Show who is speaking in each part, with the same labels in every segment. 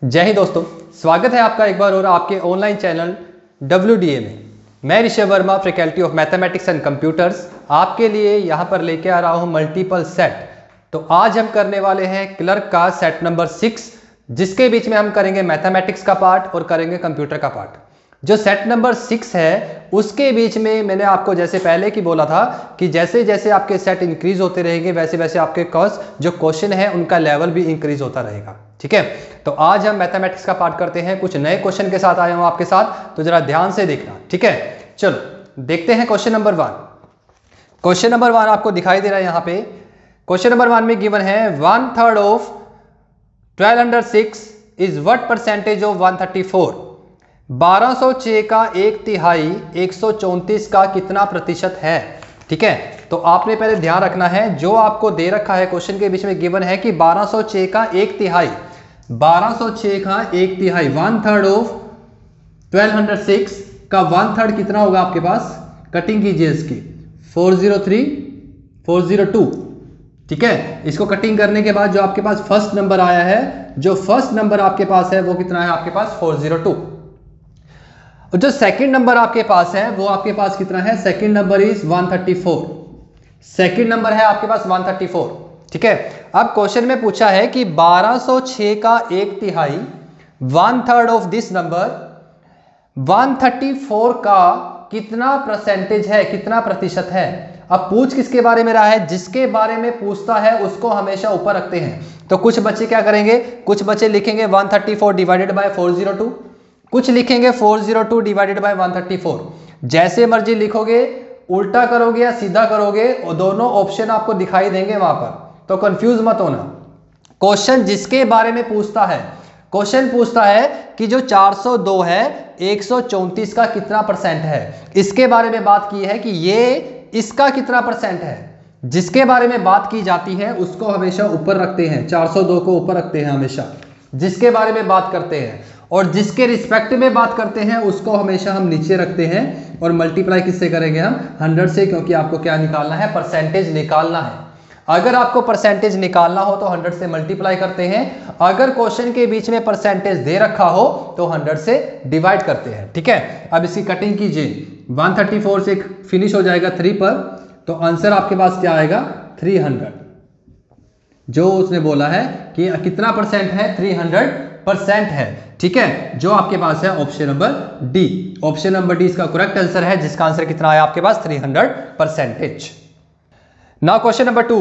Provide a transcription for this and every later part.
Speaker 1: जय हिंद दोस्तों, स्वागत है आपका एक बार और आपके ऑनलाइन चैनल WDA में। मैं Rishabh Verma, faculty of mathematics and computers, आपके लिए यहाँ पर लेके आ रहा हूँ मल्टीपल सेट। तो आज हम करने वाले हैं क्लर्क का सेट नंबर 6, जिसके बीच में हम करेंगे मैथमेटिक्स का पार्ट और करेंगे कंप्यूटर का पार्ट। जो सेट नंबर 6 है उसके बीच में मैंने आपको जैसे पहले की बोला था कि जैसे जैसे आपके सेट इंक्रीज होते रहेंगे वैसे वैसे आपके जो क्वेश्चन है उनका लेवल भी इंक्रीज होता रहेगा। ठीक है, तो आज हम मैथमेटिक्स का पार्ट करते हैं। कुछ नए क्वेश्चन के साथ आया हूं आपके साथ, तो जरा ध्यान से देखना। ठीक है, चलो देखते हैं क्वेश्चन नंबर 1। क्वेश्चन नंबर 1 आपको दिखाई दे रहा है यहाँ पे। क्वेश्चन नंबर 1 में गिवन है 1/3 of 1206 is what percentage of 134। 1206 का 1/3 134 का कितना प्रतिशत है। ठीक है, तो आपने पहले ध्यान रखना है जो आपको दे रखा है क्वेश्चन के बीच में गिवन है कि 1206 का 1/3, 1206 का 1/3 1/3 ऑफ 1206 का 1/3 कितना होगा आपके पास। कटिंग कीजिए इसकी 403 402। ठीक है, इसको कटिंग करने के बाद जो आपके पास फर्स्ट नंबर आया है, जो फर्स्ट नंबर आपके पास है वो कितना है आपके पास 402। और जो सेकंड नंबर आपके पास है वो आपके पास कितना है, second number is 134। Second number है आपके पास 134। ठीक है, अब क्वेश्चन में पूछा है कि 1206 का 1/3 1/3 ऑफ दिस नंबर 134 का कितना परसेंटेज है, कितना प्रतिशत है। अब पूछ किसके बारे में रहा है, जिसके बारे में पूछता है उसको हमेशा ऊपर रखते हैं। तो कुछ बच्चे क्या करेंगे, कुछ बच्चे लिखेंगे 134 डिवाइडेड बाय 402, कुछ लिखेंगे 402 डिवाइडेड बाय 134। जैसे मर्जी लिखोगे, उल्टा करोगे या सीधा करोगे, और दोनों ऑप्शन आपको दिखाई देंगे वहां पर, तो कंफ्यूज मत होना। क्वेश्चन जिसके बारे में पूछता है, क्वेश्चन पूछता है कि जो 402 है 134 का कितना परसेंट है, इसके बारे में बात की है कि ये इसका कितना परसेंट है। जिसके बारे में बात की जाती है उसको हमेशा ऊपर रखते हैं, 402 को ऊपर रखते हैं हमेशा जिसके बारे में बात करते हैं, और जिसके रिस्पेक्ट में बात करते हैं उसको हमेशा हम नीचे रखते हैं। और मल्टीप्लाई किससे करेंगे हम, 100 से, क्योंकि आपको क्या निकालना है, परसेंटेज निकालना है। अगर आपको परसेंटेज निकालना हो तो 100 से मल्टीप्लाई करते हैं, अगर क्वेश्चन के बीच में परसेंटेज दे रखा हो तो 100 से डिवाइड करते हैं। ठीक है, अब इसकी कटिंग कीजिए, 134 से फिनिश हो जाएगा 3 पर, तो आंसर आपके पास क्या आएगा 300। जो उसने बोला है कि कितना परसेंट है, 300% है। ठीक है, जो आपके पास है option number D, option number D इसका करेक्ट आंसर है, जिसका आंसर कितना है आपके पास 300%। Now question number 2,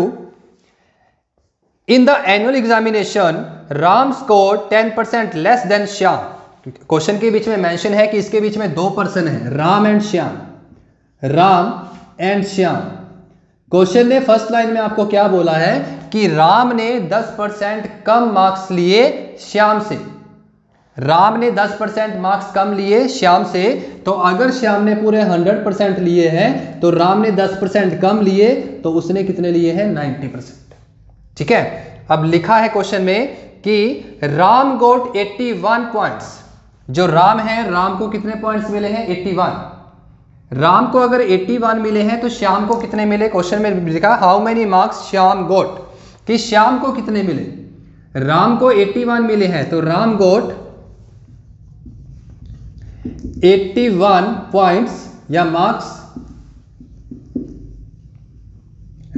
Speaker 1: in the annual examination Ram score 10% less than Shyam. Question के बीच में मेंशन है कि इसके बीच में 2 पर्सन है, Ram and Shyam, Ram and Shyam. Question ने फर्स्ट लाइन में आपको क्या बोला है कि राम ने 10% कम मार्क्स लिए श्याम से। राम ने 10% मार्क्स कम लिए श्याम से, तो अगर श्याम ने पूरे 100% लिए हैं तो राम ने 10% कम लिए, तो उसने कितने लिए हैं 90%। ठीक है, अब लिखा है क्वेश्चन में कि राम गोट 81 पॉइंट्स। जो राम है, राम को कितने पॉइंट्स मिले हैं 81। राम को अगर 81 मिले हैं तो श्याम को कितने मिले, क्वेश्चन में लिखा हाउ मेनी मार्क्स श्याम गोट, कि श्याम को कितने मिले। राम को 81 मिले हैं तो राम गोट 81 पॉइंट्स या मार्क्स,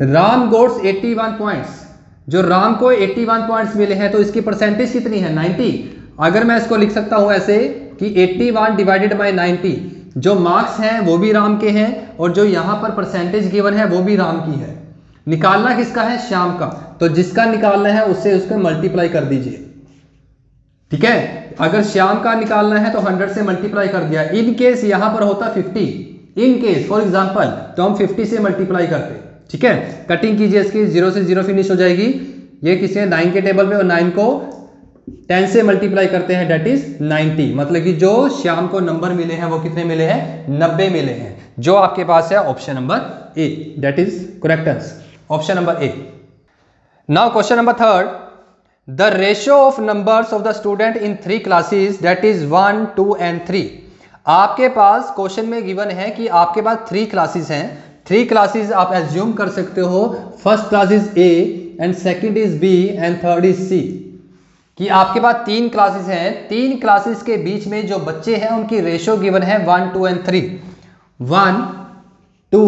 Speaker 1: राम गोट्स 81 पॉइंट्स। जो राम को 81 पॉइंट्स मिले हैं तो इसकी परसेंटेज कितनी है 90। अगर मैं इसको लिख सकता हूं ऐसे कि 81 डिवाइडेड बाय 90, जो मार्क्स हैं वो भी राम के हैं और जो यहां पर परसेंटेज गिवन है वो भी राम की है। निकालना किसका है, श्याम का, तो जिसका निकालना है उससे उसको मल्टीप्लाई कर दीजिए। ठीक है, अगर श्याम का निकालना है तो 100 से मल्टीप्लाई कर दिया। इन केस यहां पर होता 50, इन केस फॉर एग्जांपल, तो हम 50 से मल्टीप्लाई करते। ठीक है, कटिंग कीजिए इसकी, 0 से 0 फिनिश हो जाएगी। ये किसी 9 के टेबल में, और 9 को 10 से मल्टीप्लाई करते हैं, डेट इज 90। मतलब कि जो श्याम को नंबर मिले हैं वो कितने मिले हैं 90 मिले हैं। जो आपके पास है option number A, that is correct answer, option number A. Now question number 3, the ratio of numbers of the student in 3 classes, that is 1, 2 and 3। आपके पास क्वेश्चन में गिवन है कि आपके पास 3 क्लासेस हैं। 3 क्लासेस आप एज्यूम कर सकते हो, first class is A and second is B and third is C. कि आपके पास 3 क्लासेस हैं, 3 क्लासेस के बीच में जो बच्चे हैं उनकी रेशियो गिवन है 1, 2 एंड 3। 1, 2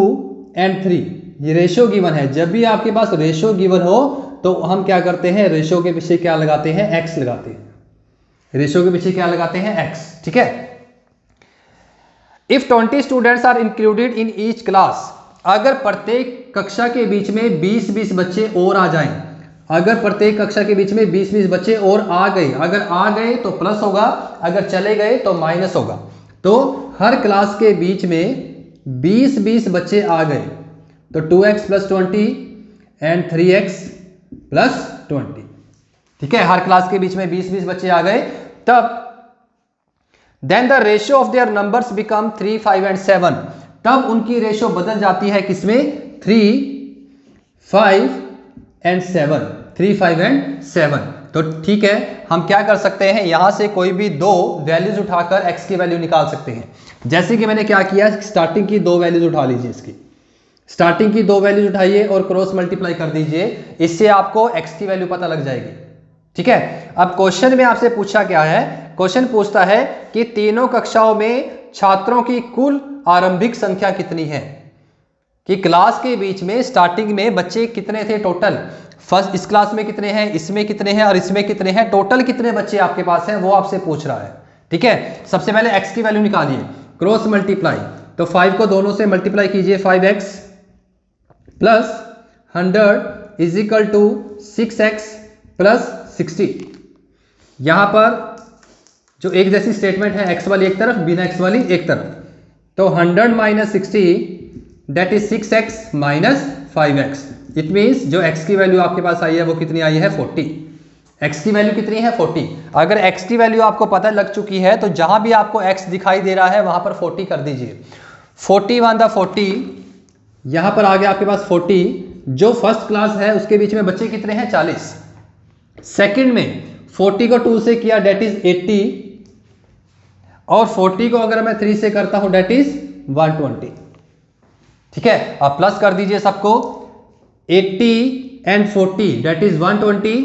Speaker 1: एंड 3 ये रेशियो गिवन है। जब भी आपके पास रेशियो गिवन हो तो हम क्या करते हैं, रेशियो के पीछे क्या लगाते हैं, x लगाते हैं। रेशियो के पीछे क्या लगाते हैं, x। ठीक है। If 20 students are included in each class, अगर प्रत्येक कक्षा के बीच में 20-20 बच्चे और आ जाएं, अगर प्रत्येक कक्षा के बीच में 20-20 बच्चे और आ गए, अगर आ गए तो प्लस होगा, अगर चले गए तो माइनस होगा। तो हर क्लास के बीच में 20-20 बच्चे आ गए तो 2x + 20 एंड 3x + 20। ठीक है, हर क्लास के बीच में 20-20 बच्चे आ गए, तब then the ratio of their numbers become 3, 5 and 7। तब उनकी रेशियो बदल जाती है किसमें, 3, 5 एंड 7। 3, 5 एंड 7। तो ठीक है, हम क्या कर सकते हैं, यहां से कोई भी 2 वैल्यूज उठाकर x की वैल्यू निकाल सकते हैं। जैसे कि मैंने क्या किया, स्टार्टिंग की 2 वैल्यूज उठा लीजिए, इसकी स्टार्टिंग की 2 वैल्यूज उठाइए और क्रॉस मल्टीप्लाई कर दीजिए, इससे आपको x की वैल्यू पता लग जाएगी। ठीक है। अब क्वेश्चन में आपसे पूछा क्या है, क्वेश्चन पूछता है कि तीनों कक्षाओं में छात्रों की कुल आरंभिक संख्या कितनी है, कि क्लास के बीच में स्टार्टिंग में बच्चे कितने थे टोटल, फर्स्ट इस क्लास में कितने हैं, इसमें कितने हैं और इसमें कितने हैं, टोटल कितने बच्चे आपके पास हैं वो आपसे पूछ रहा है। ठीक है। सबसे पहले x की वैल्यू निकालिए, क्रॉस मल्टीप्लाई, तो 5 को दोनों से मल्टीप्लाई कीजिए, 5x + 100 = 6x + 60। यहां पर जो एक जैसी स्टेटमेंट है, x वाली एक तरफ, बिना x वाली एक तरफ, तो 100 - 60 that is 6x - 5x। It means जो x की वैल्यू आपके पास आई है वो कितनी आई है, 40। x की वैल्यू कितनी है, 40। अगर x की वैल्यू आपको पता लग चुकी है तो जहां भी आपको x दिखाई दे रहा है वहां पर 40 कर दीजिए। 41 × 40, यहां पर आ गया आपके पास 40। जो फर्स्ट क्लास है उसके बीच में बच्चे कितने हैं, 40। सेकंड में 40 को 2 से किया डेट इज 80, और 40 को अगर मैं 3 से करता हूं डेट इज 120। ठीक है। अब प्लस कर दीजिए सबको, 80 and 40 that is 120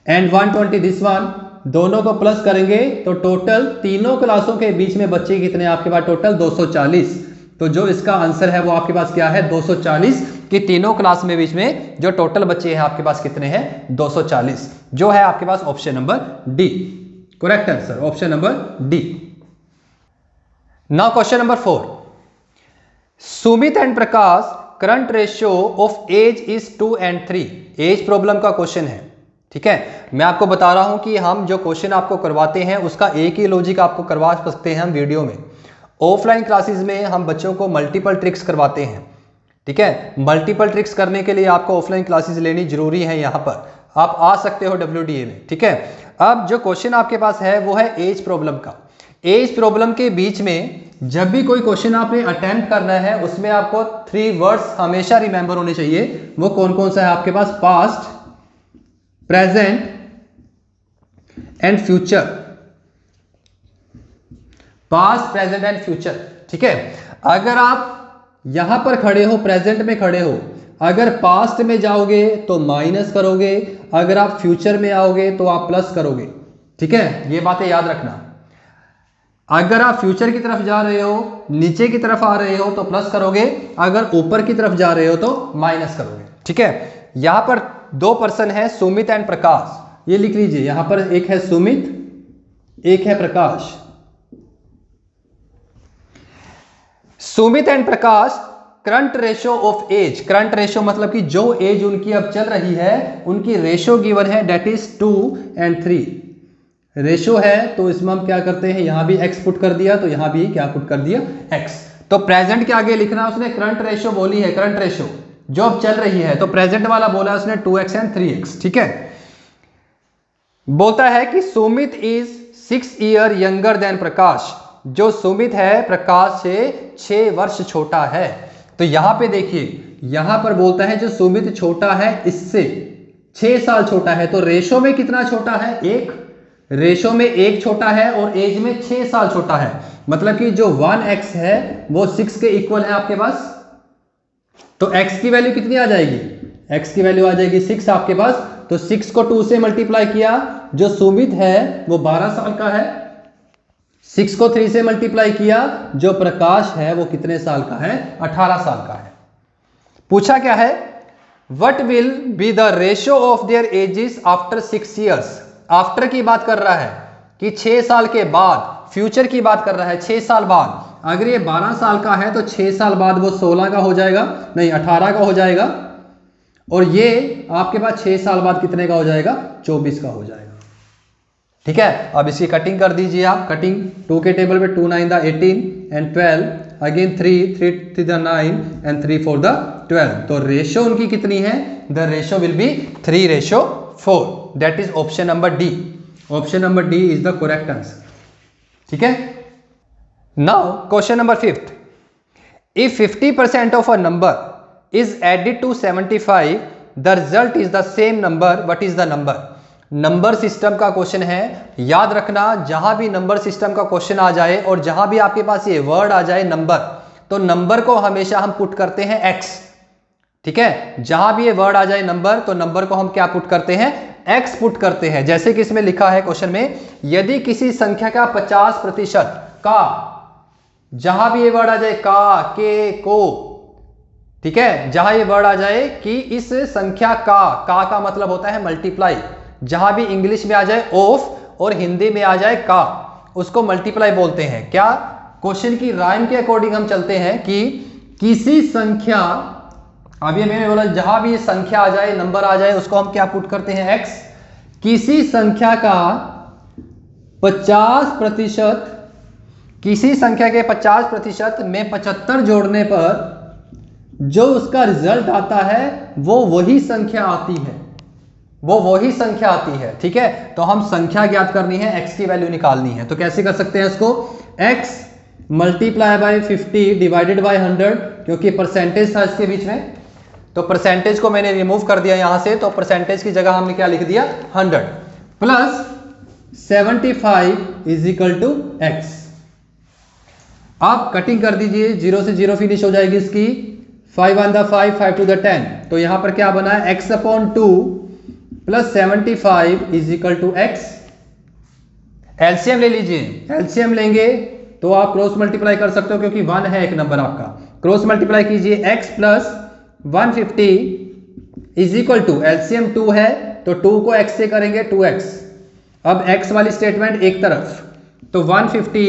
Speaker 1: and 120 this one, दोनों को प्लस करेंगे तो टोटल तीनों क्लासों के बीच में बच्चे कितने आपके पास, टोटल 240। तो जो इसका आंसर है वो आपके पास क्या है, 240, कि तीनों क्लास में बीच में जो टोटल बच्चे हैं आपके पास कितने हैं, 240, जो है आपके पास option number D, correct answer option number D. Now question number 4, Sumit and Prakash current ratio of age is 2 and 3। Age problem का क्वेश्चन है। ठीक है। मैं आपको बता रहा हूं कि हम जो क्वेश्चन आपको करवाते हैं उसका एक ही लॉजिक आपको करवा सकते हैं हम वीडियो में। ऑफलाइन क्लासेस में हम बच्चों को मल्टीपल ट्रिक्स करवाते हैं। ठीक है। मल्टीपल ट्रिक्स करने के लिए आपको ऑफलाइन क्लासेस लेनी जरूरी है। यहां पर आप आ सकते हो WDA में। ठीक है। अब जो क्वेश्चन आपके पास है वो है एज प्रॉब्लम का। एज प्रॉब्लम के बीच में जब भी कोई क्वेश्चन आपने अटेम्प्ट करना है उसमें आपको 3 वर्ड्स हमेशा रिमेंबर होने चाहिए। वो कौन कौन सा है आपके पास, past, present and future. Past, present and future. ठीक है। अगर आप यहां पर खड़े हो, प्रेजेंट में खड़े हो, अगर पास्ट में जाओगे तो माइनस करोगे, अगर आप फ्यूचर में आओगे तो आप प्लस करोगे। ठीक है। ये बातें याद रखना। अगर आप फ्यूचर की तरफ जा रहे हो, नीचे की तरफ आ रहे हो तो प्लस करोगे, अगर ऊपर की तरफ जा रहे हो तो माइनस करोगे। ठीक है। यहां पर 2 पर्सन है, सुमित एंड प्रकाश। ये लिख लीजिए, यहां पर एक है सुमित, एक है Prakash. Sumit and Prakash current ratio of age, current ratio मतलब कि जो एज उनकी अब चल रही है उनकी रेशियो गिवन है डेट इज 2 and 3। रेशियो है तो इसमें हम क्या करते हैं, यहां भी x पुट कर दिया तो यहां भी क्या पुट कर दिया, x। तो प्रेजेंट के आगे लिखना, उसने करंट रेशियो बोली है, करंट रेशियो जो अब चल रही है, तो प्रेजेंट वाला बोला उसने 2x and 3x। ठीक है। बोलता है कि Sumit is 6 years younger than Prakash. जो सुमित है प्रकाश से 6 वर्ष छोटा है। तो यहां पे देखिए, यहां पर बोलता है जो सुमित छोटा है इससे 6 साल छोटा है, तो रेशो में कितना छोटा है, 1। रेशो में 1 छोटा है और एज में 6 साल छोटा है। मतलब कि जो 1x है वो 6 के इक्वल है आपके पास। तो x की वैल्यू कितनी आ जाएगी, x की वैल्यू आ जाएगी 6 आपके पास। तो 6 को 2 से मल्टीप्लाई किया, जो सुमित है वो 12 साल का है। 6 को 3 से मल्टीप्लाई किया, जो प्रकाश है वो कितने साल का है? 18 साल का है। पूछा क्या है? What will be the ratio of their ages after 6 years? After की बात कर रहा है कि 6 साल के बाद, फ्यूचर की बात कर रहा है 6 साल बाद। अगर ये 12 साल का है तो 6 साल बाद वो 16 का हो जाएगा, नहीं 18 का हो जाएगा, और ये आपके पास 6 साल बाद कितने का हो जाएगा? 24 का हो जाएगा। ठीक है, अब इसकी कटिंग कर दीजिए आप। कटिंग 2 के टेबल पे 2 9 the 18 and 12, again 3 3 the 9 and 3 4 the 12। तो रेशो उनकी कितनी है? The ratio will be 3:4। That is option number D. Option number D is the correct answer. ठीक है, now question number 5th। If 50% of a number is added to 75, the result is the same number, what is the number? Number system का question है। याद रखना, जहां भी number system का question आ जाए और जहां भी आपके पास ये वर्ड आ जाए नंबर, तो नंबर को हमेशा हम पुट करते हैं x। ठीक है, जहां भी ये वर्ड आ जाए नंबर, तो नंबर को हम क्या पुट करते हैं? x पुट करते हैं। जैसे कि इसमें लिखा है क्वेश्चन में, यदि किसी संख्या का 50% का, जहां भी ये वर्ड आ जाए का, के, को, ठीक है, जहां ये वर्ड आ जाए कि इस संख्या का मतलब होता है मल्टीप्लाई, जहां भी इंग्लिश में आ जाए ऑफ और हिंदी में आ जाए का, उसको मल्टीप्लाई बोलते हैं। क्या? क्वेश्चन की राइम के अकॉर्डिंग हम चलते हैं कि किसी संख्या, अब ये मैंने बोला जहां भी ये संख्या आ जाए, नंबर आ जाए, उसको हम क्या पुट करते हैं? x। किसी संख्या का 50%, किसी संख्या के 50% में 75 जोड़ने पर जो उसका रिजल्ट आता है वो वही संख्या आती है, वो वही संख्या आती है। ठीक है, तो हम संख्या ज्ञात करनी है, x की वैल्यू निकालनी है। तो कैसे कर सकते हैं इसको? x multiply by 50 divided by 100, क्योंकि परसेंटेज था इसके बीच में, तो परसेंटेज को मैंने रिमूव कर दिया यहां से, तो परसेंटेज की जगह हमने क्या लिख दिया? 100 plus 75 is equal to x। आप कटिंग कर दीजिए, 0 से 0 फिनिश हो जाएगी इसकी, 5 1 द 5 5 2 द 10। तो यहां पर क्या बना है? x upon 2 plus 75 is equal to x। LCM ले लीजिए, एलसीएम लेंगे तो आप क्रॉस मल्टीप्लाई कर सकते हो, क्योंकि 1 है एक नंबर आपका। क्रॉस मल्टीप्लाई कीजिए, x plus 150 is equal to, LCM 2 है तो 2 को x से करेंगे 2x। अब x वाली स्टेटमेंट एक तरफ, तो 150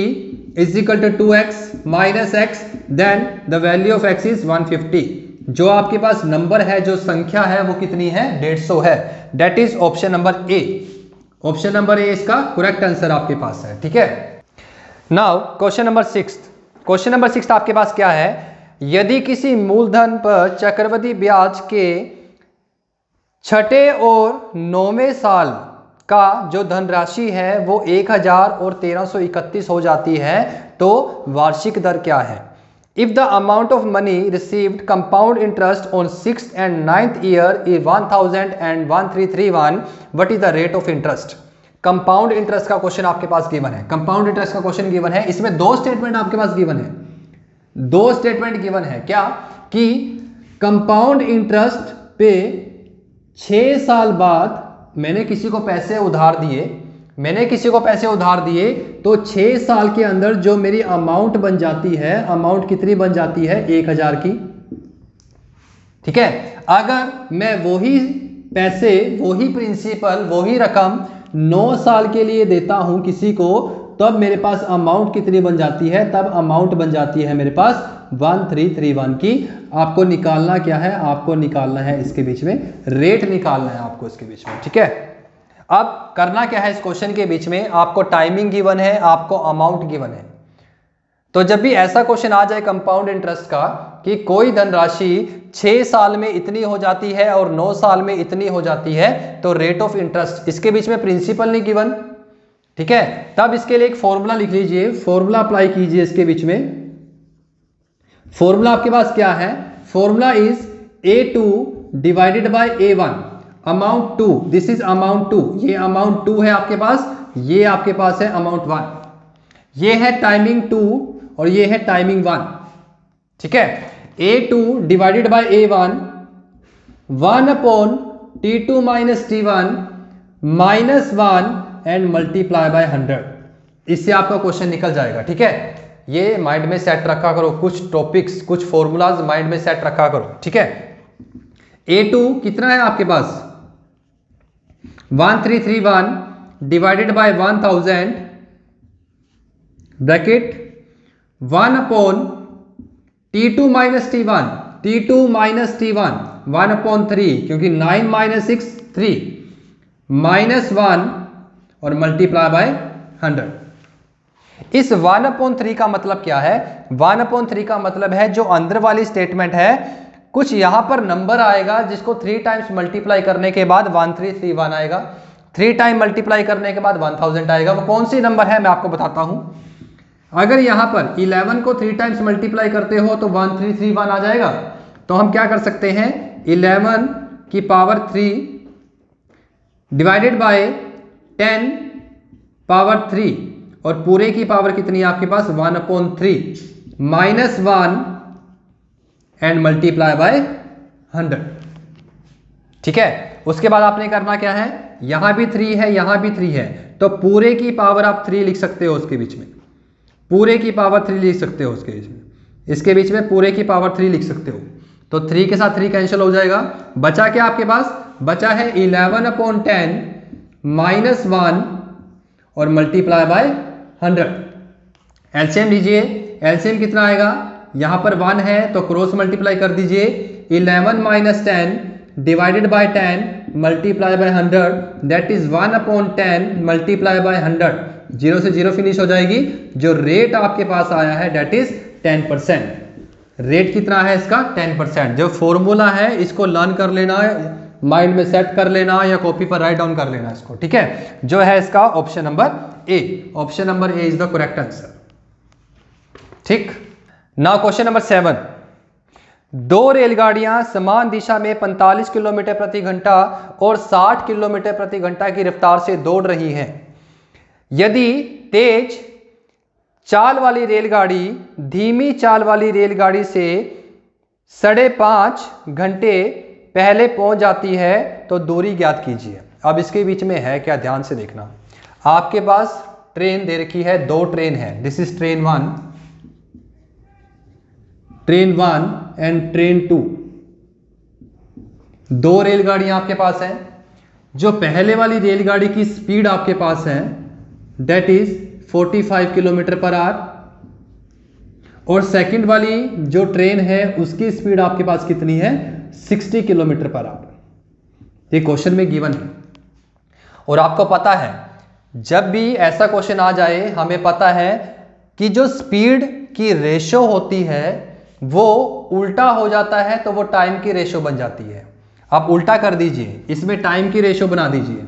Speaker 1: is equal to 2x minus x, then the value of x is 150। जो आपके पास नंबर है, जो संख्या है, वो कितनी है? 150 है। That is option number A. Option number ए इसका करेक्ट आंसर आपके पास है। ठीक है, now question number 6। Question number 6 आपके पास क्या है? यदि किसी मूलधन पर चक्रवृद्धि ब्याज के 6ठे और 9वें साल का जो धनराशि है वो 1000 और 1331 हो जाती है, तो वार्षिक दर क्या है? If the amount of money received compound interest on 6th and 9th year is 1000 and 1331, what is the rate of interest? Compound interest का क्वेश्चन आपके पास गिवन है। कंपाउंड इंटरेस्ट का क्वेश्चन गिवन है, इसमें 2 स्टेटमेंट आपके पास गिवन है। 2 statement given है। क्या? कि कंपाउंड इंटरेस्ट पे 6 साल बाद मैंने किसी को पैसे उधार दिए, तो 6 साल के अंदर जो मेरी अमाउंट बन जाती है, अमाउंट कितनी बन जाती है? 1000 की। ठीक है, अगर मैं वही पैसे, वही प्रिंसिपल, वही रकम 9 साल के लिए देता हूं किसी को, तब मेरे पास अमाउंट कितनी बन जाती है? तब अमाउंट बन जाती है मेरे पास 1331 की। आपको निकालना क्या है? आपको निकालना है इसके बीच में रेट निकालना है आपको इसके बीच में। ठीक है, अब करना क्या है इस क्वेश्चन के बीच में? आपको टाइमिंग गिवन है, आपको अमाउंट गिवन है। तो जब भी ऐसा क्वेश्चन आ जाए कंपाउंड इंटरेस्ट का कि कोई धनराशि 6 साल में इतनी हो जाती है और 9 साल में इतनी हो जाती है, तो रेट ऑफ इंटरेस्ट, इसके बीच में प्रिंसिपल नहीं गिवन। ठीक है, तब इसके लिए एक फॉर्मूला लिख लीजिए, फॉर्मूला अप्लाई कीजिए इसके बीच में। फॉर्मूला आपके पास क्या है? Formula is A2 divided by A1 amount 2, this is amount 2, ये अमाउंट 2 है आपके पास, ये आपके पास है अमाउंट 1, ये है टाइमिंग 2 और ये है टाइमिंग 1। ठीक है, A2 divided by A1 1 upon T2 minus T1 minus 1 and multiply by 100। इससे आपका क्वेश्चन निकल जाएगा। ठीक है, ये माइंड में सेट रखा करो, कुछ टॉपिक्स कुछ फॉर्मूलाज माइंड में सेट रखा करो। ठीक है, A2 कितना है आपके पास 1331 divided by 1000 bracket 1 upon T2 minus T1, T2 minus T1 1 upon 3, क्योंकि 9 माइनस 6 3 माइनस 1 और मल्टीप्लाई बाय 100। इस 1 अपॉन 3 का मतलब क्या है? 1 अपॉन 3 का मतलब है जो अंदर वाली स्टेटमेंट है, कुछ यहां पर नंबर आएगा जिसको 3 टाइम्स मल्टीप्लाई करने के बाद 1331 आएगा, 3 टाइम मल्टीप्लाई करने के बाद 1000 आएगा। वो कौन सी नंबर है मैं आपको बताता हूं। अगर यहां पर 11 को 3 टाइम्स मल्टीप्लाई करते हो तो 1331 आ जाएगा। तो हम क्या कर सकते हैं, 11 की पावर 3 डिवाइडेड बाय 10 पावर 3 और पूरे की पावर कितनी है आपके पास 1 upon 3 minus 1 and multiply by 100। ठीक है, उसके बाद आपने करना क्या है, यहां भी 3 है यहां भी 3 है, तो पूरे की पावर आप 3 लिख सकते हो उसके बीच में, पूरे की पावर 3 लिख सकते हो उसके बीच में, इसके बीच में पूरे की पावर 3 लिख सकते हो। तो 3 के साथ 3 कैंसिल हो जाएगा, बचा क्या आपके पास, बचा है 11 अपॉन 10 माइनस 1 और मल्टीप्लाई बाय 100। एलसीएम लीजिए, एलसीएम कितना आएगा, यहां पर 1 है तो क्रॉस मल्टीप्लाई कर दीजिए, 11 minus 10 divided by 10 multiply by 100 that is 1 upon 10 multiply by 100। 0 से 0 फिनिश हो जाएगी। जो रेट आपके पास आया है दैट इज 10%। रेट कितना है इसका 10%। जो फॉर्मूला है इसको लर्न कर लेना है, माइंड में सेट कर लेना या कॉपी पर राइट डाउन कर लेना इसको। ठीक है, जो है इसका option number A, option number A is the correct answer. ठीक, नाउ क्वेश्चन नंबर 7। दो रेलगाड़ियां समान दिशा में 45 किलोमीटर प्रति घंटा और 60 किलोमीटर प्रति घंटा की रफ्तार से दौड़ रही हैं। यदि तेज चाल वाली रेलगाड़ी धीमी चाल वाली रेलगाड़ी से 5.5 घंटे पहले पहुंच जाती है तो दूरी ज्ञात कीजिए। अब इसके बीच में है क्या, ध्यान से देखना। आपके पास ट्रेन दे रखी है, 2 ट्रेन है, this is train 1 and train 2। 2 रेलगाड़ियां आपके पास हैं। जो पहले वाली रेलगाड़ी की स्पीड आपके पास है that is 45 kilometre per hour और सेकंड वाली जो ट्रेन है उसकी स्पीड आपके पास कितनी है 60 किलोमीटर पर आवर। ये क्वेश्चन में गिवन है और आपको पता है जब भी ऐसा क्वेश्चन आ जाए हमें पता है कि जो स्पीड की रेशो होती है वो उल्टा हो जाता है तो वो टाइम की रेशो बन जाती है। आप उल्टा कर दीजिए, इसमें टाइम की रेशो बना दीजिए,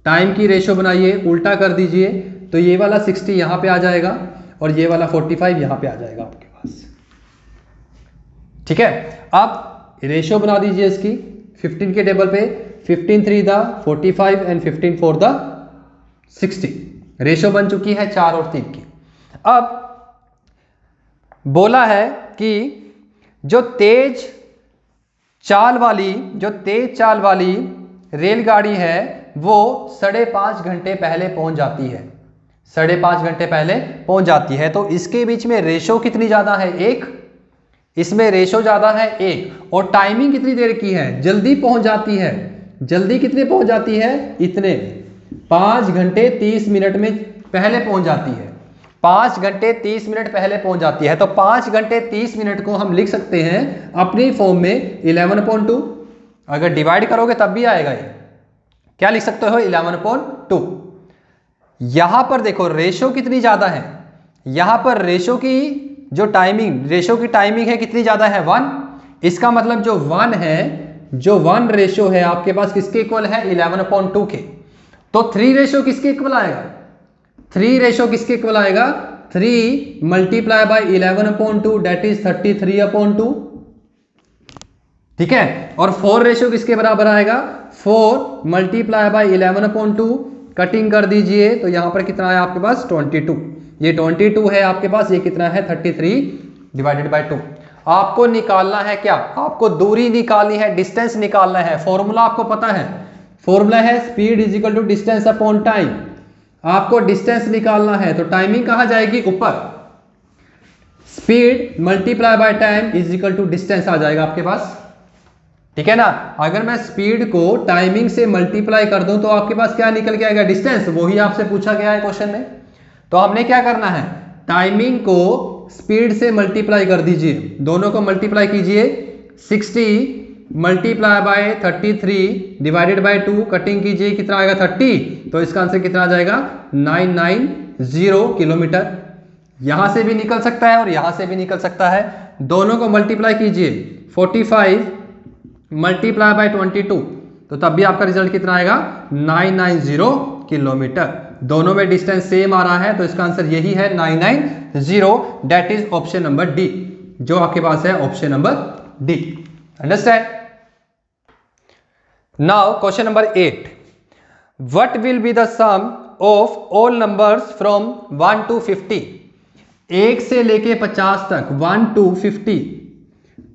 Speaker 1: टाइम की रेशो बनाइए, उल्टा कर दीजिए तो ये वाला 60 यहां पे आ जाएगा और ये वाला 45 यहां पे आ जाएगा आपके पास। ठीक है, आप रेशो बना दीजिए इसकी 15 के टेबल पे, 15 3 द 45 एंड 15 4 द 60। रेशो बन चुकी है 4 और 3 की। अब बोला है कि जो तेज चाल वाली रेलगाड़ी है वो 5.5 घंटे पहले पहुंच जाती है, 5.5 घंटे पहले पहुंच जाती है। तो इसके बीच में रेशो कितनी ज्यादा है 1, इसमें रेशो ज्यादा है 1 और टाइमिंग कितनी देर की है, जल्दी पहुंच जाती है। जल्दी कितने पहुंच जाती है, इतने 5 घंटे 30 मिनट में पहले पहुंच जाती है, 5 घंटे 30 मिनट पहले पहुंच जाती है। तो 5 घंटे 30 मिनट को हम लिख सकते हैं अपनी फॉर्म में 11/2। अगर डिवाइड करोगे तब भी आएगा ये, क्या लिख सकते हो 11/2। यहां पर देखो रेशो कितनी ज्यादा है, यहां पर रेशो की जो टाइमिंग है कितनी ज्यादा है 1। इसका मतलब जो 1 है, जो 1 रेशो है आपके पास किसके इक्वल है 11/2 के। तो 3 रेशो किसके इक्वल आएगा, 3 रेशो किसके इक्वल आएगा 3 मल्टीप्लाई बाय 11/2 दैट इज 33/2। ठीक है, और 4 रेशो किसके बराबर आएगा 4 मल्टीप्लाई बाय 11/2। कटिंग कर दीजिए तो यहां पर कितना है आपके पास 22। ये 22 है आपके पास, ये कितना है 33 डिवाइडेड बाय 2। आपको निकालना है क्या, आपको दूरी निकालनी है, डिस्टेंस निकालना है। फॉर्मूला आपको पता है, फॉर्मूला है speed is equal to distance upon time. आपको डिस्टेंस निकालना है तो टाइमिंग कहाँ जाएगी, ऊपर। Speed multiply by time is equal to distance आ जाएगा आपके पास, ठीक है ना। अगर मैं स्पीड को टाइमिंग से मल्टीप्लाई कर दूं तो आपके पास क्या निकल के आएगा, डिस्टेंस। वही आपसे पूछा गया है क्वेश्चन में। तो हमने क्या करना है, टाइमिंग को स्पीड से मल्टीप्लाई कर दीजिए, दोनों को मल्टीप्लाई कीजिए। 60 multiply by 33 divided by 2, cutting कीजिए, कितना आएगा 30। तो इसका आंसर कितना आ जाएगा 990 किलोमीटर। यहां से भी निकल सकता है और यहां से भी निकल सकता है, दोनों को मल्टीप्लाई कीजिए। 45 मल्टीप्लाई बाय 22, तो तब भी आपका रिजल्ट कितना आएगा 990 किलोमीटर। दोनों में डिस्टेंस सेम आ रहा है, तो इसका आंसर यही है 990, that is option number D, जो आपके पास है option number D. Understand. Now question number 8, what will be the sum of all numbers from 1 to 50। 1 से लेके 50 तक, 1 to 50,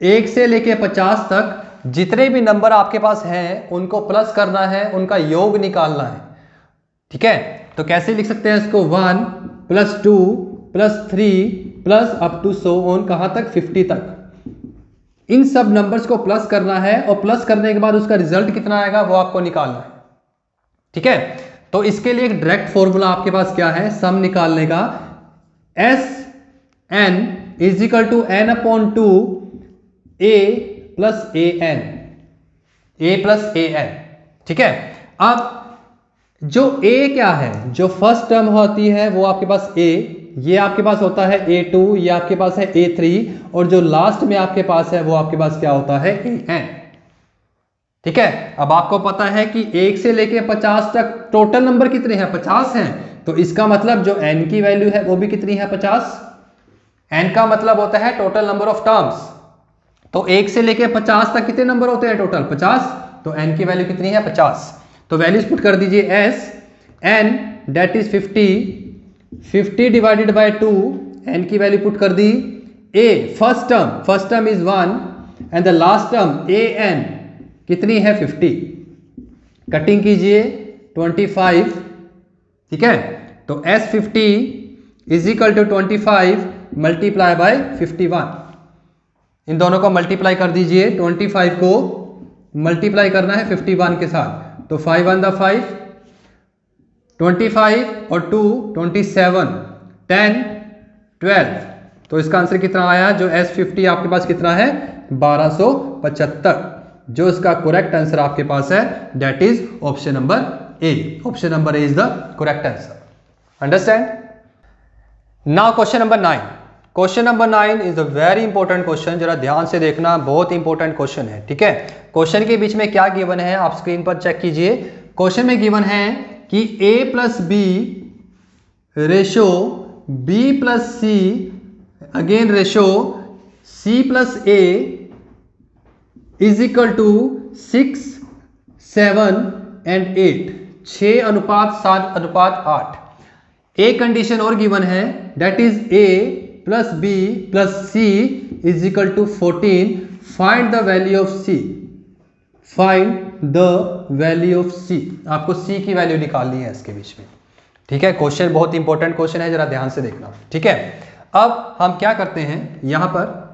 Speaker 1: 1 से लेके 50 तक जितने भी नंबर आपके पास हैं उनको प्लस करना है, उनका योग निकालना है, ठीक है। तो कैसे लिख सकते हैं इसको, 1 + 2 + 3 plus up to so on, कहां तक 50 तक। इन सब नंबर्स को प्लस करना है और प्लस करने के बाद उसका रिजल्ट कितना आएगा वो आपको निकालना है, ठीक है। तो इसके लिए एक डायरेक्ट फॉर्मूला आपके पास क्या है, सम निकालने का, Sn = n/2 a + an, a + an, ठीक है। अब जो a क्या है, जो फर्स्ट टर्म होती है वो आपके पास a, ये आपके पास होता है a2, ये आपके पास है a3, और जो लास्ट में आपके पास है वो आपके पास क्या होता है an, ठीक है। अब आपको पता है कि 1 से लेके 50 तक टोटल नंबर कितने हैं, 50 हैं। तो इसका मतलब जो n की वैल्यू है वो भी कितनी है, 50। n का मतलब होता है टोटल नंबर ऑफ टर्म्स। तो 1 से लेके 50 तक कितने नंबर होते हैं टोटल, 50। तो n की वैल्यू कितनी है, 50। तो वैल्यूज पुट कर दीजिए, s n that is 50 divided by 2, n की वैल्यू पुट कर दी। a first term is 1 and the last term an कितनी है 50, कटिंग कीजिए 25, ठीक है। तो s50 = 25 मल्टीप्लाई बाय 51, इन दोनों को मल्टीप्लाई कर दीजिए। 25 को मल्टीप्लाई करना है 51 के साथ, तो 5 1 द 5, 25 और 2 27, 10 12। तो इसका आंसर कितना आया, जो S50 आपके पास कितना है 1275, जो इसका करेक्ट आंसर आपके पास है that is option number A. Option number A is the correct answer. Understand. Now question number 9। Question number 9 is the very important question, जरा ध्यान से देखना, बहुत इंपॉर्टेंट क्वेश्चन है, ठीक है। क्वेश्चन के बीच में क्या गिवन है आप स्क्रीन पर चेक कीजिए। क्वेश्चन में गिवन है कि a + b ratio b + c, again ratio c + a is equal to 6 7 and 8, 6:7:8। एक कंडीशन और गिवन है, that is a + b + c is equal to 14। Find the value of c, find the value of c। आपको c की value निकालनी है इसके बीच में, ठीक है। क्वेश्चन बहुत इंपॉर्टेंट क्वेश्चन है, जरा ध्यान से देखना, ठीक है। अब हम क्या करते हैं, यहां पर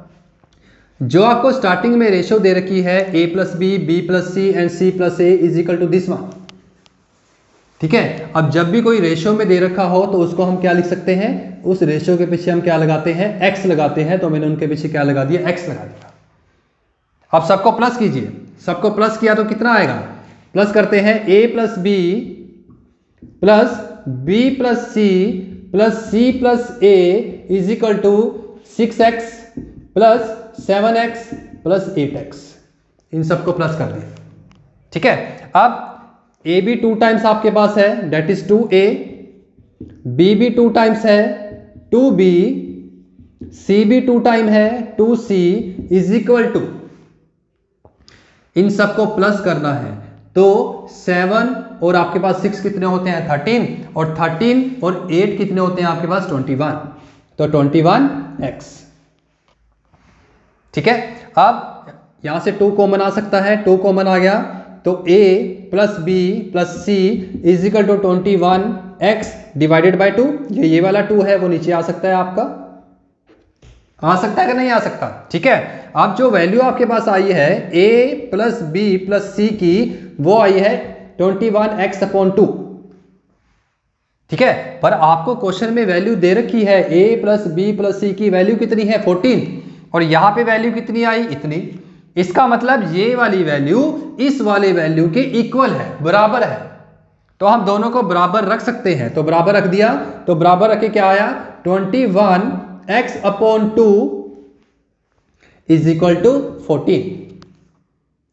Speaker 1: जो आपको स्टार्टिंग में रेशो दे रखी है a + b, b + c and c + a is equal to this one, ठीक है। अब जब भी कोई रेशो में दे रखा हो तो उसको हम क्या लिख सकते हैं, उस रेशो के पीछे हम क्या लगाते हैं, x लगाते हैं। तो मैंने उनके पीछे क्या लगा दिया, x लगा दिया। अब सबको प्लस कीजिए, सबको प्लस किया तो कितना आएगा, प्लस करते हैं a + b + b + c + c + a is equal to 6x + 7x + 8x, इन सबको प्लस कर दें, ठीक है। अब a भी 2 टाइम्स आपके पास है, दैट इज 2a, b भी 2 टाइम्स है 2b, c भी 2 टाइम है 2c इज इक्वल टू, इन सबको प्लस करना है। तो 7 और आपके पास 6 कितने होते हैं 13, और 13 और 8 कितने होते हैं आपके पास 21, तो 21x, ठीक है, अब यहां से 2 कॉमन आ सकता है, 2 कॉमन आ गया तो a plus B plus C is equal to 21x divided by 2, ये वाला 2 है वो नीचे आ सकता है आपका, आ सकता है कि नहीं आ सकता। ठीक है, अब जो वैल्यू आपके पास आई है a प्लस बी प्लस सी की वो आई है 21x/2। ठीक है, पर आपको क्वेश्चन में वैल्यू दे रखी है a प्लस बी प्लस सी की वैल्यू कितनी है 14, और यहां पे वैल्यू कितनी आई इतनी। इसका मतलब ये वाली वैल्यू इस वाले वैल्यू के इक्वल है, बराबर है, तो हम दोनों को बराबर रख सकते हैं। तो बराबर रख दिया, तो बराबर रख के क्या आया 21x/2 इज इक्वल टू 14।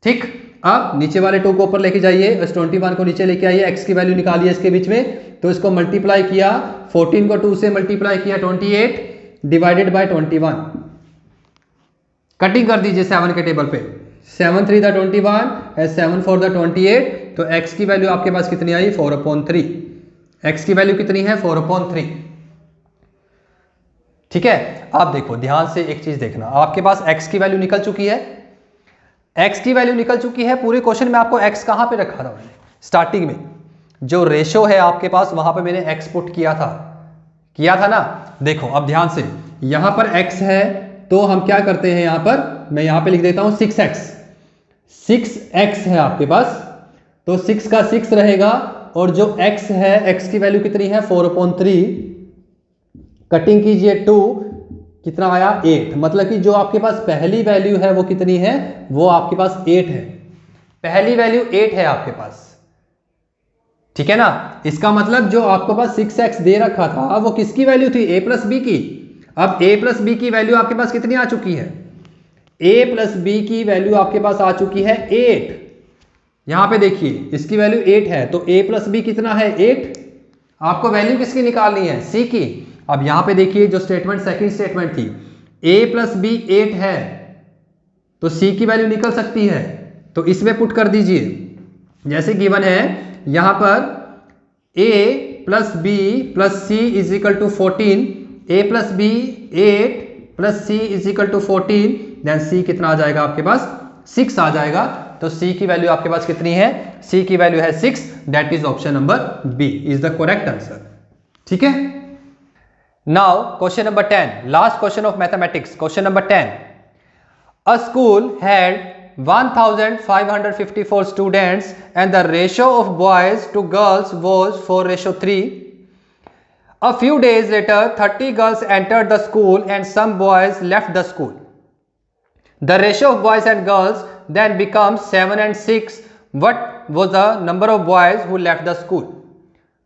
Speaker 1: ठीक, अब नीचे वाले 2 को ऊपर लेके जाइए, इस 21 को नीचे लेके आइए, x की वैल्यू निकालिए इसके बीच में, तो इसको मल्टीप्लाई किया, 14 को 2 से मल्टीप्लाई किया 28 डिवाइडेड बाय 21, कटिंग कर दीजिए 7 के टेबल पे, 7 3 द 21 एंड 7 4 द 28, तो x की वैल्यू आपके पास कितनी आई 4/3, x की वैल्यू कितनी है 4/3। ठीक है, आप देखो ध्यान से एक चीज देखना, आपके पास x की वैल्यू निकल चुकी है, x की वैल्यू निकल चुकी है। पूरे क्वेश्चन में आपको x कहां पे रखा था मैंने, स्टार्टिंग में जो रेशो है आपके पास वहां पे मैंने x पुट किया था ना। देखो अब ध्यान से, यहां पर x है तो हम क्या करते हैं, यहां पर मैं यहां पे लिख देता हूं 6x है आपके पास, तो 6 का 6 रहेगा, और जो x है x की वैल्यू कितनी है 4/3, कटिंग कीजिए 2 कितना आया 8, मतलब कि जो आपके पास पहली वैल्यू है वो कितनी है, वो आपके पास 8 है, पहली वैल्यू 8 है आपके पास। ठीक है ना, इसका मतलब जो आपके पास 6x दे रखा था वो किसकी वैल्यू थी, a प्लस बी की। अब a प्लस बी की वैल्यू आपके पास कितनी आ चुकी है, a प्लस बी की वैल्यू आपके पास आ चुकी है 8, यहां पे देखिए इसकी वैल्यू 8 है, तो a प्लस बी कितना है 8, आपको वैल्यू किसकी निकालनी है c की। अब यहां पे देखिए जो स्टेटमेंट सेकंड स्टेटमेंट थी, a प्लस बी 8 है तो c की वैल्यू निकल सकती है, तो इसमें पुट कर दीजिए, जैसे गिवन है यहां पर a plus B plus C is equal to 14, a plus B 8 plus c is equal to 14, then c कितना आ जाएगा आपके पास 6 आ जाएगा, तो c की वैल्यू आपके पास कितनी है, c की वैल्यू है 6, that is option number B is the correct answer. ठीक है, now question number 10, last question of mathematics, question number 10, a school had 1554 students and the ratio of boys to girls was 4:3. A few days later 30 girls entered the school and some boys left the school. The ratio of boys and girls then becomes 7 and 6. What was the number of boys who left the school?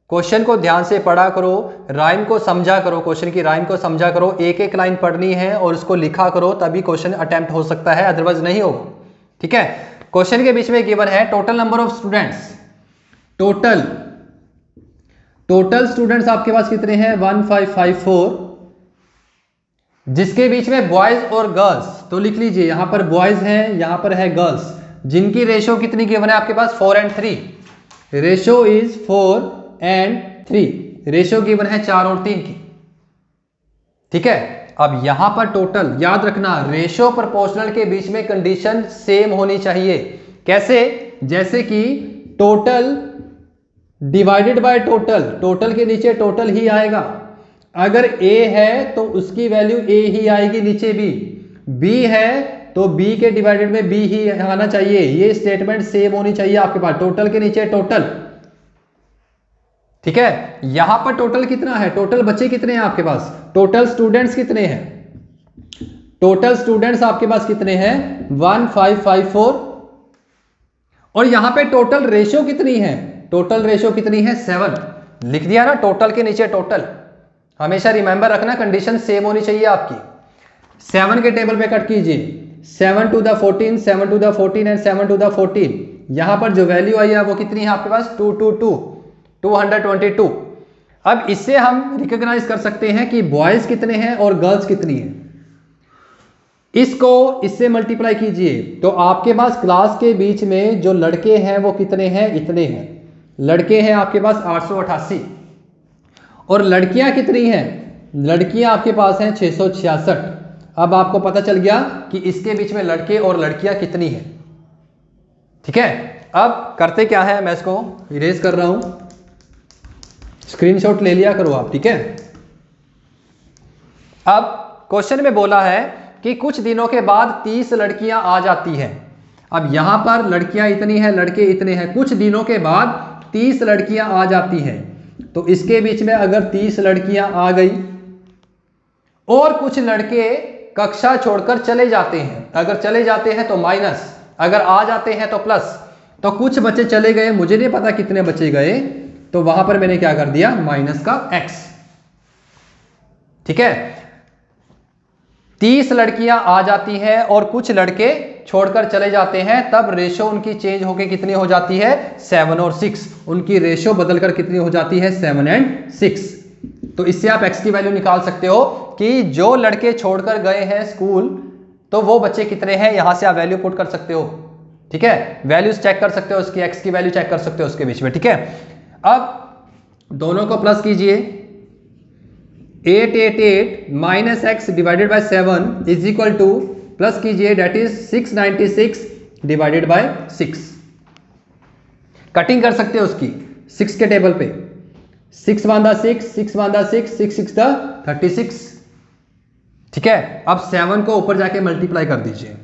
Speaker 1: Question को ध्यान से पढ़ा करो, rhyme को समझा करो, question की rhyme को समझा करो, एक एक लाइन पढ़नी है और उसको लिखा करो, तभी क्वेश्चन अटेम्प्ट हो सकता है, अदरवाइज नहीं होगा। ठीक है, क्वेश्चन के बीच में गिवन है total number of students, total students आपके पास कितने हैं 1554, जिसके बीच में बॉयज और गर्ल्स, तो लिख लीजिए यहां पर बॉयज हैं, यहां पर है गर्ल्स, जिनकी रेशो कितनी गिवन है आपके पास 4 and 3, ratio is 4 and 3, ratio given है 4 और 3 की। ठीक है, अब यहां पर टोटल याद रखना, रेशो प्रोपोर्शनल के बीच में कंडीशन सेम होनी चाहिए। कैसे, जैसे कि total divided by total, total के नीचे टोटल ही आएगा, अगर a है तो उसकी वैल्यू a ही आएगी, नीचे b है तो b के डिवाइडेड में b ही आना चाहिए, ये स्टेटमेंट सेम होनी चाहिए आपके पास, टोटल के नीचे टोटल। ठीक है, यहां पर टोटल कितना है, टोटल बच्चे कितने हैं आपके पास, टोटल स्टूडेंट्स कितने हैं, टोटल स्टूडेंट्स आपके पास कितने हैं 1554, और यहां पे टोटल रेशियो कितनी है, टोटल रेशियो कितनी है 7, लिख दिया ना, टोटल के नीचे टोटल, हमेशा रिमेंबर रखना कंडीशन सेम होनी चाहिए आपकी। 7 के टेबल पे कट कीजिए, 7 to the 14, 7 to the 14 and 7 to the 14, यहां पर जो वैल्यू आई है वो कितनी है आपके पास 222। अब इससे हम रिकॉग्नाइज कर सकते हैं कि बॉयज कितने हैं और गर्ल्स कितनी हैं। इसको इससे मल्टीप्लाई कीजिए तो आपके पास क्लास के बीच में जो लड़के हैं वो कितने हैं, इतने हैं, लड़के हैं आपके पास 888, और लड़कियां कितनी हैं, लड़कियां आपके पास हैं 666। अब आपको पता चल गया कि इसके बीच में लड़के और लड़कियां कितनी हैं। ठीक है, अब करते क्या है, मैं इसको इरेज कर रहा हूं, स्क्रीनशॉट ले लिया करो आप। ठीक है, अब क्वेश्चन में बोला है कि कुछ दिनों के बाद 30 लड़कियां आ जाती हैं। अब यहां पर लड़कियां इतनी हैं, लड़के इतने हैं, कुछ दिनों के बाद 30 लड़कियां आ जाती हैं। तो इसके बीच में अगर 30 लड़कियां आ गई और कुछ लड़के कक्षा छोड़कर चले जाते हैं, अगर चले जाते हैं तो माइनस, अगर आ जाते हैं तो प्लस। तो कुछ बच्चे चले गए, मुझे नहीं पता कितने बच्चे गए, तो वहां पर मैंने क्या कर दिया, माइनस का x। ठीक है, 30 लड़कियां आ जाती हैं और कुछ लड़के छोड़कर चले जाते हैं, तब रेशो उनकी चेंज होकर कितनी हो जाती है, 7 और 6। उनकी रेशो बदलकर कितनी हो जाती है, 7 और 6। तो इससे आप x की वैल्यू निकाल सकते हो कि जो लड़के छोड़कर गए हैं स्कूल, तो वो बच्चे कितने हैं, यहां से आप वैल्यू पुट कर सकते हो। ठीक है, वैल्यूज चेक कर सकते हो, उसकी x की वैल्यू चेक कर सकते हो उसके बीच में। ठीक है, अब दोनों को प्लस कीजिए, 888 minus x divided by 7 is equal to, plus कीजिए, that is 696 divided by 6। Cutting कर सकते हो उसकी 6 के टेबल पे, 6 1 6, 6 1 6, 6 6 36। ठीक है, अब 7 को ऊपर जाके मल्टीप्लाई कर दीजिए,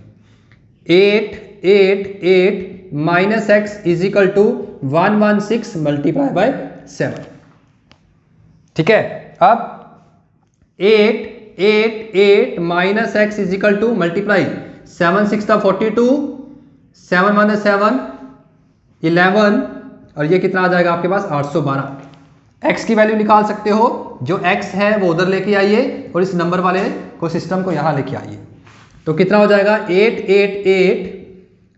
Speaker 1: 888 minus X is equal to 116 multiply by 7। ठीक है, अब 888 minus X is equal to multiply 7 6 42, 7 1 7 11, और ये कितना आ जाएगा आपके पास, 812। एक्स की वैल्यू निकाल सकते हो, जो एक्स है वो उधर लेके आइए और इस नंबर वाले को सिस्टम को यहां लेके आइए। तो कितना हो जाएगा, 888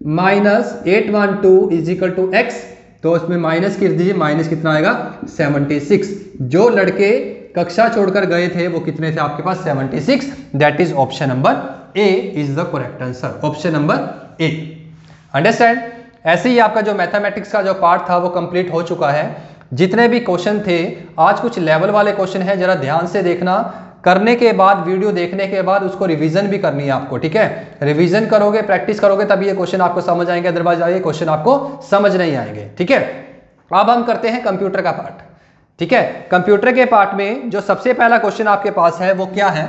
Speaker 1: minus 812 is equal to X. तो उसमें माइनस कर दीजिए, माइनस कितना आएगा, 76। जो लड़के कक्षा छोड़कर गए थे वो कितने थे आपके पास, 76। That is option number A is the correct answer, option number A. Understand. ऐसे ही आपका जो मैथमेटिक्स का जो पार्ट था वो कंप्लीट हो चुका है। जितने भी क्वेश्चन थे, आज कुछ लेवल वाले क्वेश्चन हैं, जरा ध्यान से देखना। करने के बाद, वीडियो देखने के बाद उसको रिवीजन भी करनी है आपको। ठीक है, रिवीजन करोगे, प्रैक्टिस करोगे, तभी ये क्वेश्चन आपको समझ आएंगे, अदरवाइज ये क्वेश्चन आपको समझ नहीं आएंगे। ठीक है, अब हम करते हैं कंप्यूटर का पार्ट। ठीक है, कंप्यूटर के पार्ट में जो सबसे पहला क्वेश्चन आपके पास है वो क्या है,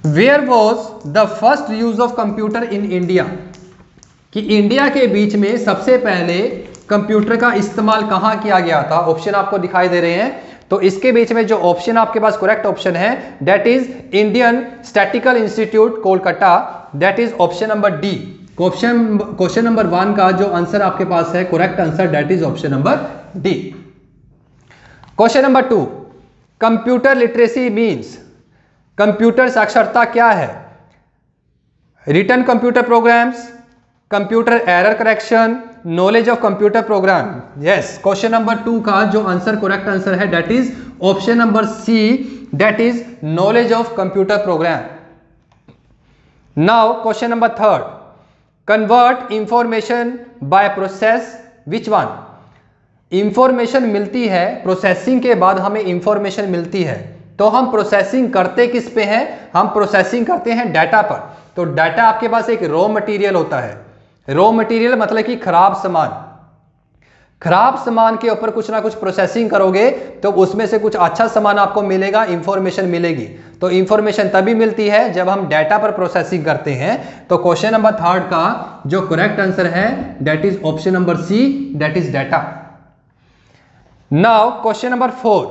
Speaker 1: where was the first use of computer in India. कि इंडिया के बीच में सबसे पहले कंप्यूटर का इस्तेमाल कहां किया गया था। ऑप्शन आपको दिखाई दे रहे हैं, तो इसके बीच में जो ऑप्शन आपके पास करेक्ट ऑप्शन है that is Indian statistical institute Kolkata, that is option number D. Question number 1 का जो आंसर आपके पास है, correct answer, that is option number D. Question number 2, computer literacy means, computer साक्षरता क्या है। Written computer programs, computer error correction, knowledge of computer program. Yes, question number 2 का जो आंसर करेक्ट आंसर है that is option number C, that is knowledge of computer programme. Now question number 3, convert information by process which one. Information मिलती है, processing के बाद हमें information मिलती है, तो हम प्रोसेसिंग करते किस पे हैं, हम प्रोसेसिंग करते हैं डाटा पर। तो डाटा आपके पास एक रॉ मटेरियल होता है। रॉ मटेरियल मतलब कि खराब सामान, खराब सामान के ऊपर कुछ ना कुछ प्रोसेसिंग करोगे तो उसमें से कुछ अच्छा सामान आपको मिलेगा, इंफॉर्मेशन मिलेगी। तो इंफॉर्मेशन तभी मिलती है जब हम डाटा पर प्रोसेसिंग करते हैं। तो क्वेश्चन नंबर 3 का जो करेक्ट आंसर है that is option number C, that is data. Now question number 4,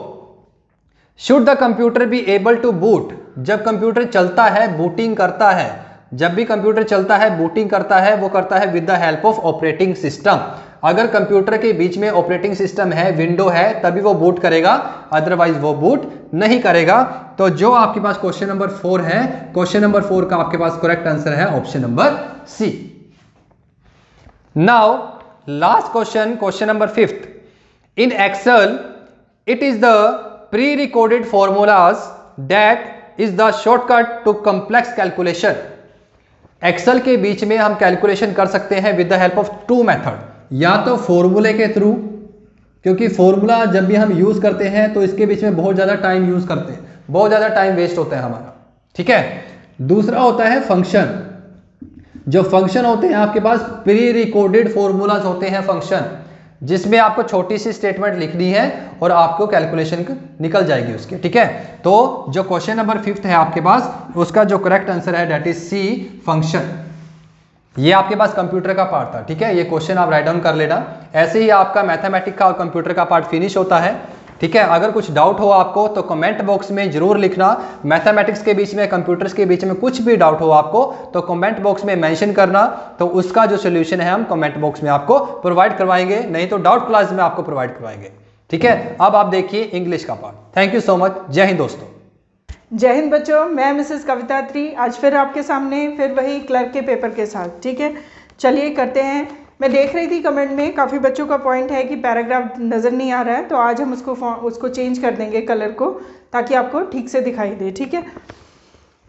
Speaker 1: should the computer be able to boot. जब कंप्यूटर चलता है, बूटिंग करता है, जब भी कंप्यूटर चलता है, बूटिंग करता है, वो करता है with the help of operating system. अगर कंप्यूटर के बीच में ऑपरेटिंग सिस्टम है, विंडो है, तभी वो बूट करेगा, अदरवाइज वो बूट नहीं करेगा। तो जो आपके पास क्वेश्चन नंबर 4 है, क्वेश्चन नंबर 4 का आपके पास करेक्ट आंसर है option number C. Now last question, question number 5, in Excel it is the pre recorded formulas that is the shortcut to complex calculation. Excel के बीच में हम कैलकुलेशन कर सकते हैं with the help of 2 method, या तो फॉर्मूले के थ्रू, क्योंकि फॉर्मूला जब भी हम यूज करते हैं तो इसके बीच में बहुत ज्यादा टाइम यूज करते हैं, बहुत ज्यादा टाइम वेस्ट होता है हमारा। ठीक है। दूसरा होता है फंक्शन। जो फंक्शन होते हैं आपके पास प्री रिकॉर्डेड फॉर्मूलाज होते हैं फंक्शन, जिसमें आपको छोटी सी स्टेटमेंट लिखनी है और आपको कैलकुलेशन निकल जाएगी उसके, ठीक है। तो जो क्वेश्चन नंबर 5 है आपके पास, उसका जो करेक्ट आंसर है दैट इज सी, फंक्शन। ये आपके पास कंप्यूटर का पार्ट था, ठीक है। ये क्वेश्चन आप राइट डाउन कर लेना। ऐसे ही आपका मैथमेटिक्स का और कंप्यूटर का पार्ट फिनिश होता है, ठीक है। अगर कुछ डाउट हो आपको तो कमेंट बॉक्स में जरूर लिखना। मैथमेटिक्स के बीच में, कंप्यूटर्स के बीच में कुछ भी डाउट हो आपको तो कमेंट बॉक्स में मेंशन करना, तो उसका जो सोल्यूशन है हम कमेंट बॉक्स में आपको प्रोवाइड करवाएंगे, नहीं तो डाउट क्लास में आपको प्रोवाइड करवाएंगे, ठीक है। अब आप देखिए इंग्लिश का part. Thank you so much. जय हिंद दोस्तों।
Speaker 2: जय हिंद बच्चों, मैं मिसेस कविता अत्री आज फिर आपके सामने फिर वही क्लर्क के पेपर के साथ, ठीक है। चलिए करते हैं। मैं देख रही थी कमेंट में काफ़ी बच्चों का पॉइंट है कि पैराग्राफ नज़र नहीं आ रहा है, तो आज हम उसको चेंज कर देंगे कलर को, ताकि आपको ठीक से दिखाई दे, ठीक है।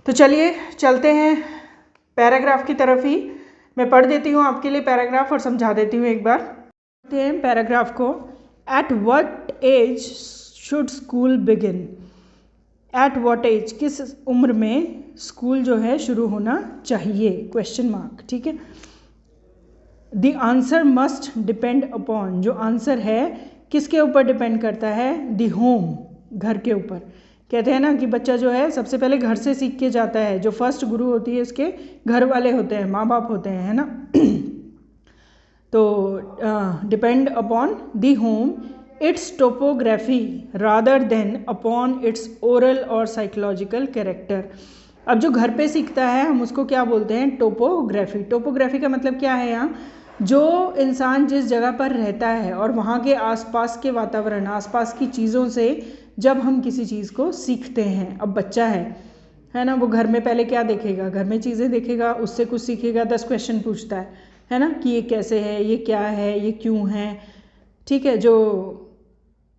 Speaker 2: तो चलिए चलते हैं पैराग्राफ की तरफ ही। मैं पढ़ देती हूँ आपके लिए पैराग्राफ और समझा देती हूँ एक बार। पढ़ते हैं पैराग्राफ को। At what age should school begin. At what age, किस उम्र में स्कूल जो है शुरू होना चाहिए, क्वेश्चन मार्क, ठीक है। The answer must depend upon, जो आंसर है किसके ऊपर डिपेंड करता है, द होम, घर के ऊपर। कहते हैं ना कि बच्चा जो है सबसे पहले घर से सीख के जाता है, जो फर्स्ट गुरु होती है उसके घर वाले होते हैं, माँ बाप होते हैं, है ना। तो depend upon the home, it's topography rather than upon its oral और साइकोलॉजिकल कैरेक्टर। अब जो घर पे सीखता है हम उसको क्या बोलते हैं, टोपोग्राफी। टोपोग्राफी का मतलब क्या है, यहाँ जो इंसान जिस जगह पर रहता है और वहाँ के आसपास के वातावरण, आसपास की चीज़ों से जब हम किसी चीज़ को सीखते हैं। अब बच्चा है ना, वो घर में पहले क्या देखेगा, घर में चीज़ें देखेगा, उससे कुछ सीखेगा, 10 क्वेश्चन पूछता है ना, कि ये कैसे है, ये क्या है, ये क्यों है, ठीक है। जो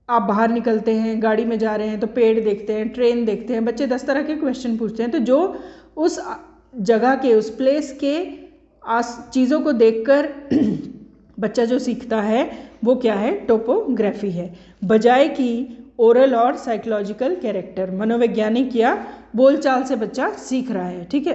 Speaker 2: आप बाहर निकलते हैं, गाड़ी में जा रहे हैं तो पेड़ देखते हैं, ट्रेन देखते हैं, बच्चे 10 तरह के क्वेश्चन पूछते हैं। तो जो उस जगह के, उस प्लेस के चीज़ों को देखकर बच्चा जो सीखता है वो क्या है, टोपोग्राफी है, बजाय कि ओरल और साइकोलॉजिकल कैरेक्टर, मनोवैज्ञानिक या बोलचाल से बच्चा सीख रहा है, ठीक है।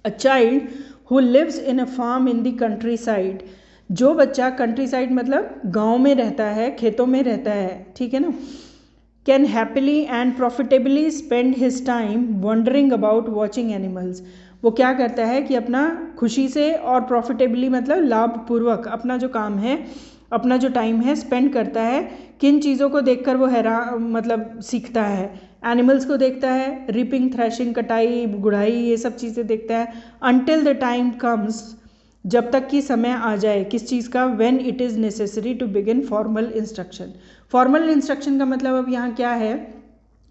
Speaker 2: A child who lives in a farm in the countryside, जो बच्चा कंट्री साइड मतलब गांव में रहता है, खेतों में रहता है, ठीक है ना, can happily and profitably spend his time wondering about watching animals. वो क्या करता है कि अपना खुशी से और प्रॉफिटेबली मतलब लाभपूर्वक अपना जो काम है, अपना जो टाइम है स्पेंड करता है। किन चीज़ों को देखकर वो हैरान मतलब सीखता है, एनिमल्स को देखता है, रीपिंग, थ्रैशिंग, कटाई, गुड़ाई, ये सब चीज़ें देखता है। अनटिल द टाइम कम्स, जब तक कि समय आ जाए किस चीज़ का, when it is necessary to begin formal instruction. Formal instruction का मतलब अब यहाँ क्या है,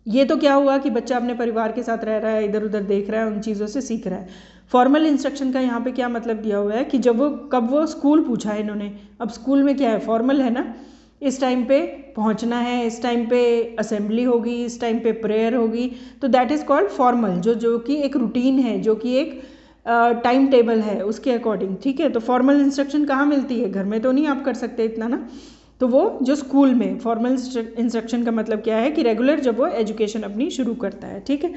Speaker 2: ये तो क्या हुआ कि बच्चा अपने परिवार के साथ रह रहा है, इधर उधर देख रहा है, उन चीज़ों से सीख रहा है। फॉर्मल इंस्ट्रक्शन का यहाँ पे क्या मतलब दिया हुआ है कि कब वो स्कूल पूछा है इन्होंने, अब स्कूल में क्या है, फॉर्मल है ना, इस टाइम पे पहुँचना है, इस टाइम पे असेंबली होगी, इस टाइम पे प्रेयर होगी, तो दैट इज़ कॉल्ड फॉर्मल, जो कि एक रूटीन है, जो कि एक टाइम टेबल है उसके अकॉर्डिंग, ठीक है। तो फॉर्मल इंस्ट्रक्शन कहाँ मिलती है, घर में तो नहीं आप कर सकते इतना ना, तो वो जो स्कूल में फॉर्मल इंस्ट्रक्शन का मतलब क्या है कि रेगुलर जब वो एजुकेशन अपनी शुरू करता है, ठीक है।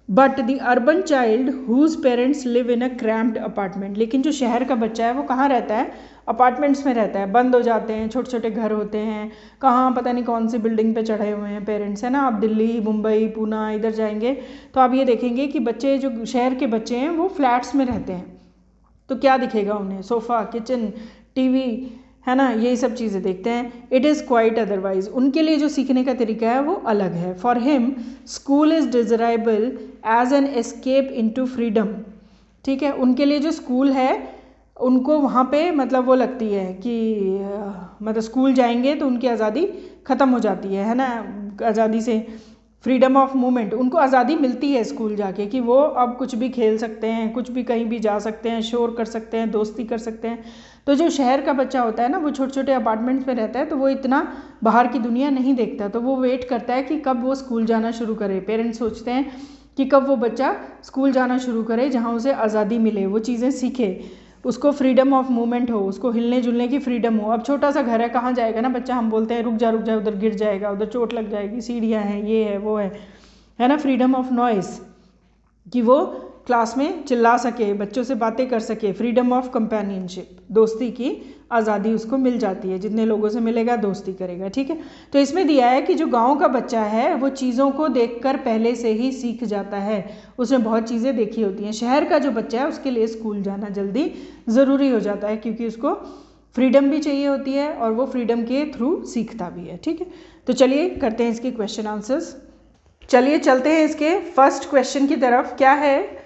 Speaker 2: But the urban child whose parents live in a cramped apartment, लेकिन जो शहर का बच्चा है वो कहाँ रहता है, अपार्टमेंट्स में रहता है, बंद हो जाते हैं, छोटे छोटे घर होते हैं, कहाँ पता नहीं कौन सी बिल्डिंग पे चढ़े हुए हैं पेरेंट्स, है ना। आप दिल्ली, मुंबई, पूना इधर जाएंगे तो आप ये देखेंगे कि बच्चे, जो शहर के बच्चे हैं वो फ्लैट्स में रहते हैं, तो क्या दिखेगा उन्हें, सोफ़ा, किचन, टीवी, है ना, यही सब चीज़ें देखते हैं। इट इज़ क्वाइट अदरवाइज, उनके लिए जो सीखने का तरीका है वो अलग है। For him school is desirable as an escape into freedom, ठीक है। उनके लिए जो स्कूल है उनको वहाँ पे मतलब वो लगती है कि मतलब स्कूल जाएंगे तो उनकी आज़ादी ख़त्म हो जाती है ना, आज़ादी से, फ्रीडम ऑफ मूवमेंट, उनको आज़ादी मिलती है स्कूल जाके कि वो अब कुछ भी खेल सकते हैं, कुछ भी कहीं भी जा सकते हैं, शोर कर सकते हैं, दोस्ती कर सकते हैं। तो जो शहर का बच्चा होता है ना, वो छोटे छोटे अपार्टमेंट्स में रहता है, तो वो इतना बाहर की दुनिया नहीं देखता, तो वो वेट करता है कि कब वो स्कूल जाना शुरू करे। पेरेंट्स सोचते हैं कि कब वो बच्चा स्कूल जाना शुरू करे जहाँ उसे आज़ादी मिले, वो चीज़ें सीखे, उसको फ्रीडम ऑफ मूवमेंट हो, उसको हिलने जुलने की फ्रीडम हो। अब छोटा सा घर है, कहाँ जाएगा ना बच्चा, हम बोलते हैं रुक जा उधर गिर जाएगा, उधर चोट लग जाएगी, सीढ़ियाँ हैं, ये है वो है, है ना, फ्रीडम ऑफ नॉइस कि वो क्लास में चिल्ला सके, बच्चों से बातें कर सके, फ्रीडम ऑफ कंपेनियनशिप, दोस्ती की आज़ादी उसको मिल जाती है, जितने लोगों से मिलेगा दोस्ती करेगा, ठीक है। तो इसमें दिया है कि जो गांव का बच्चा है वो चीज़ों को देखकर पहले से ही सीख जाता है, उसने बहुत चीज़ें देखी होती हैं। शहर का जो बच्चा है उसके लिए स्कूल जाना जल्दी ज़रूरी हो जाता है, क्योंकि उसको फ्रीडम भी चाहिए होती है और वो फ्रीडम के थ्रू सीखता भी है, ठीक है। तो चलिए करते हैं इसके क्वेश्चन आंसर्स। चलिए चलते हैं इसके फर्स्ट क्वेश्चन की तरफ। क्या है?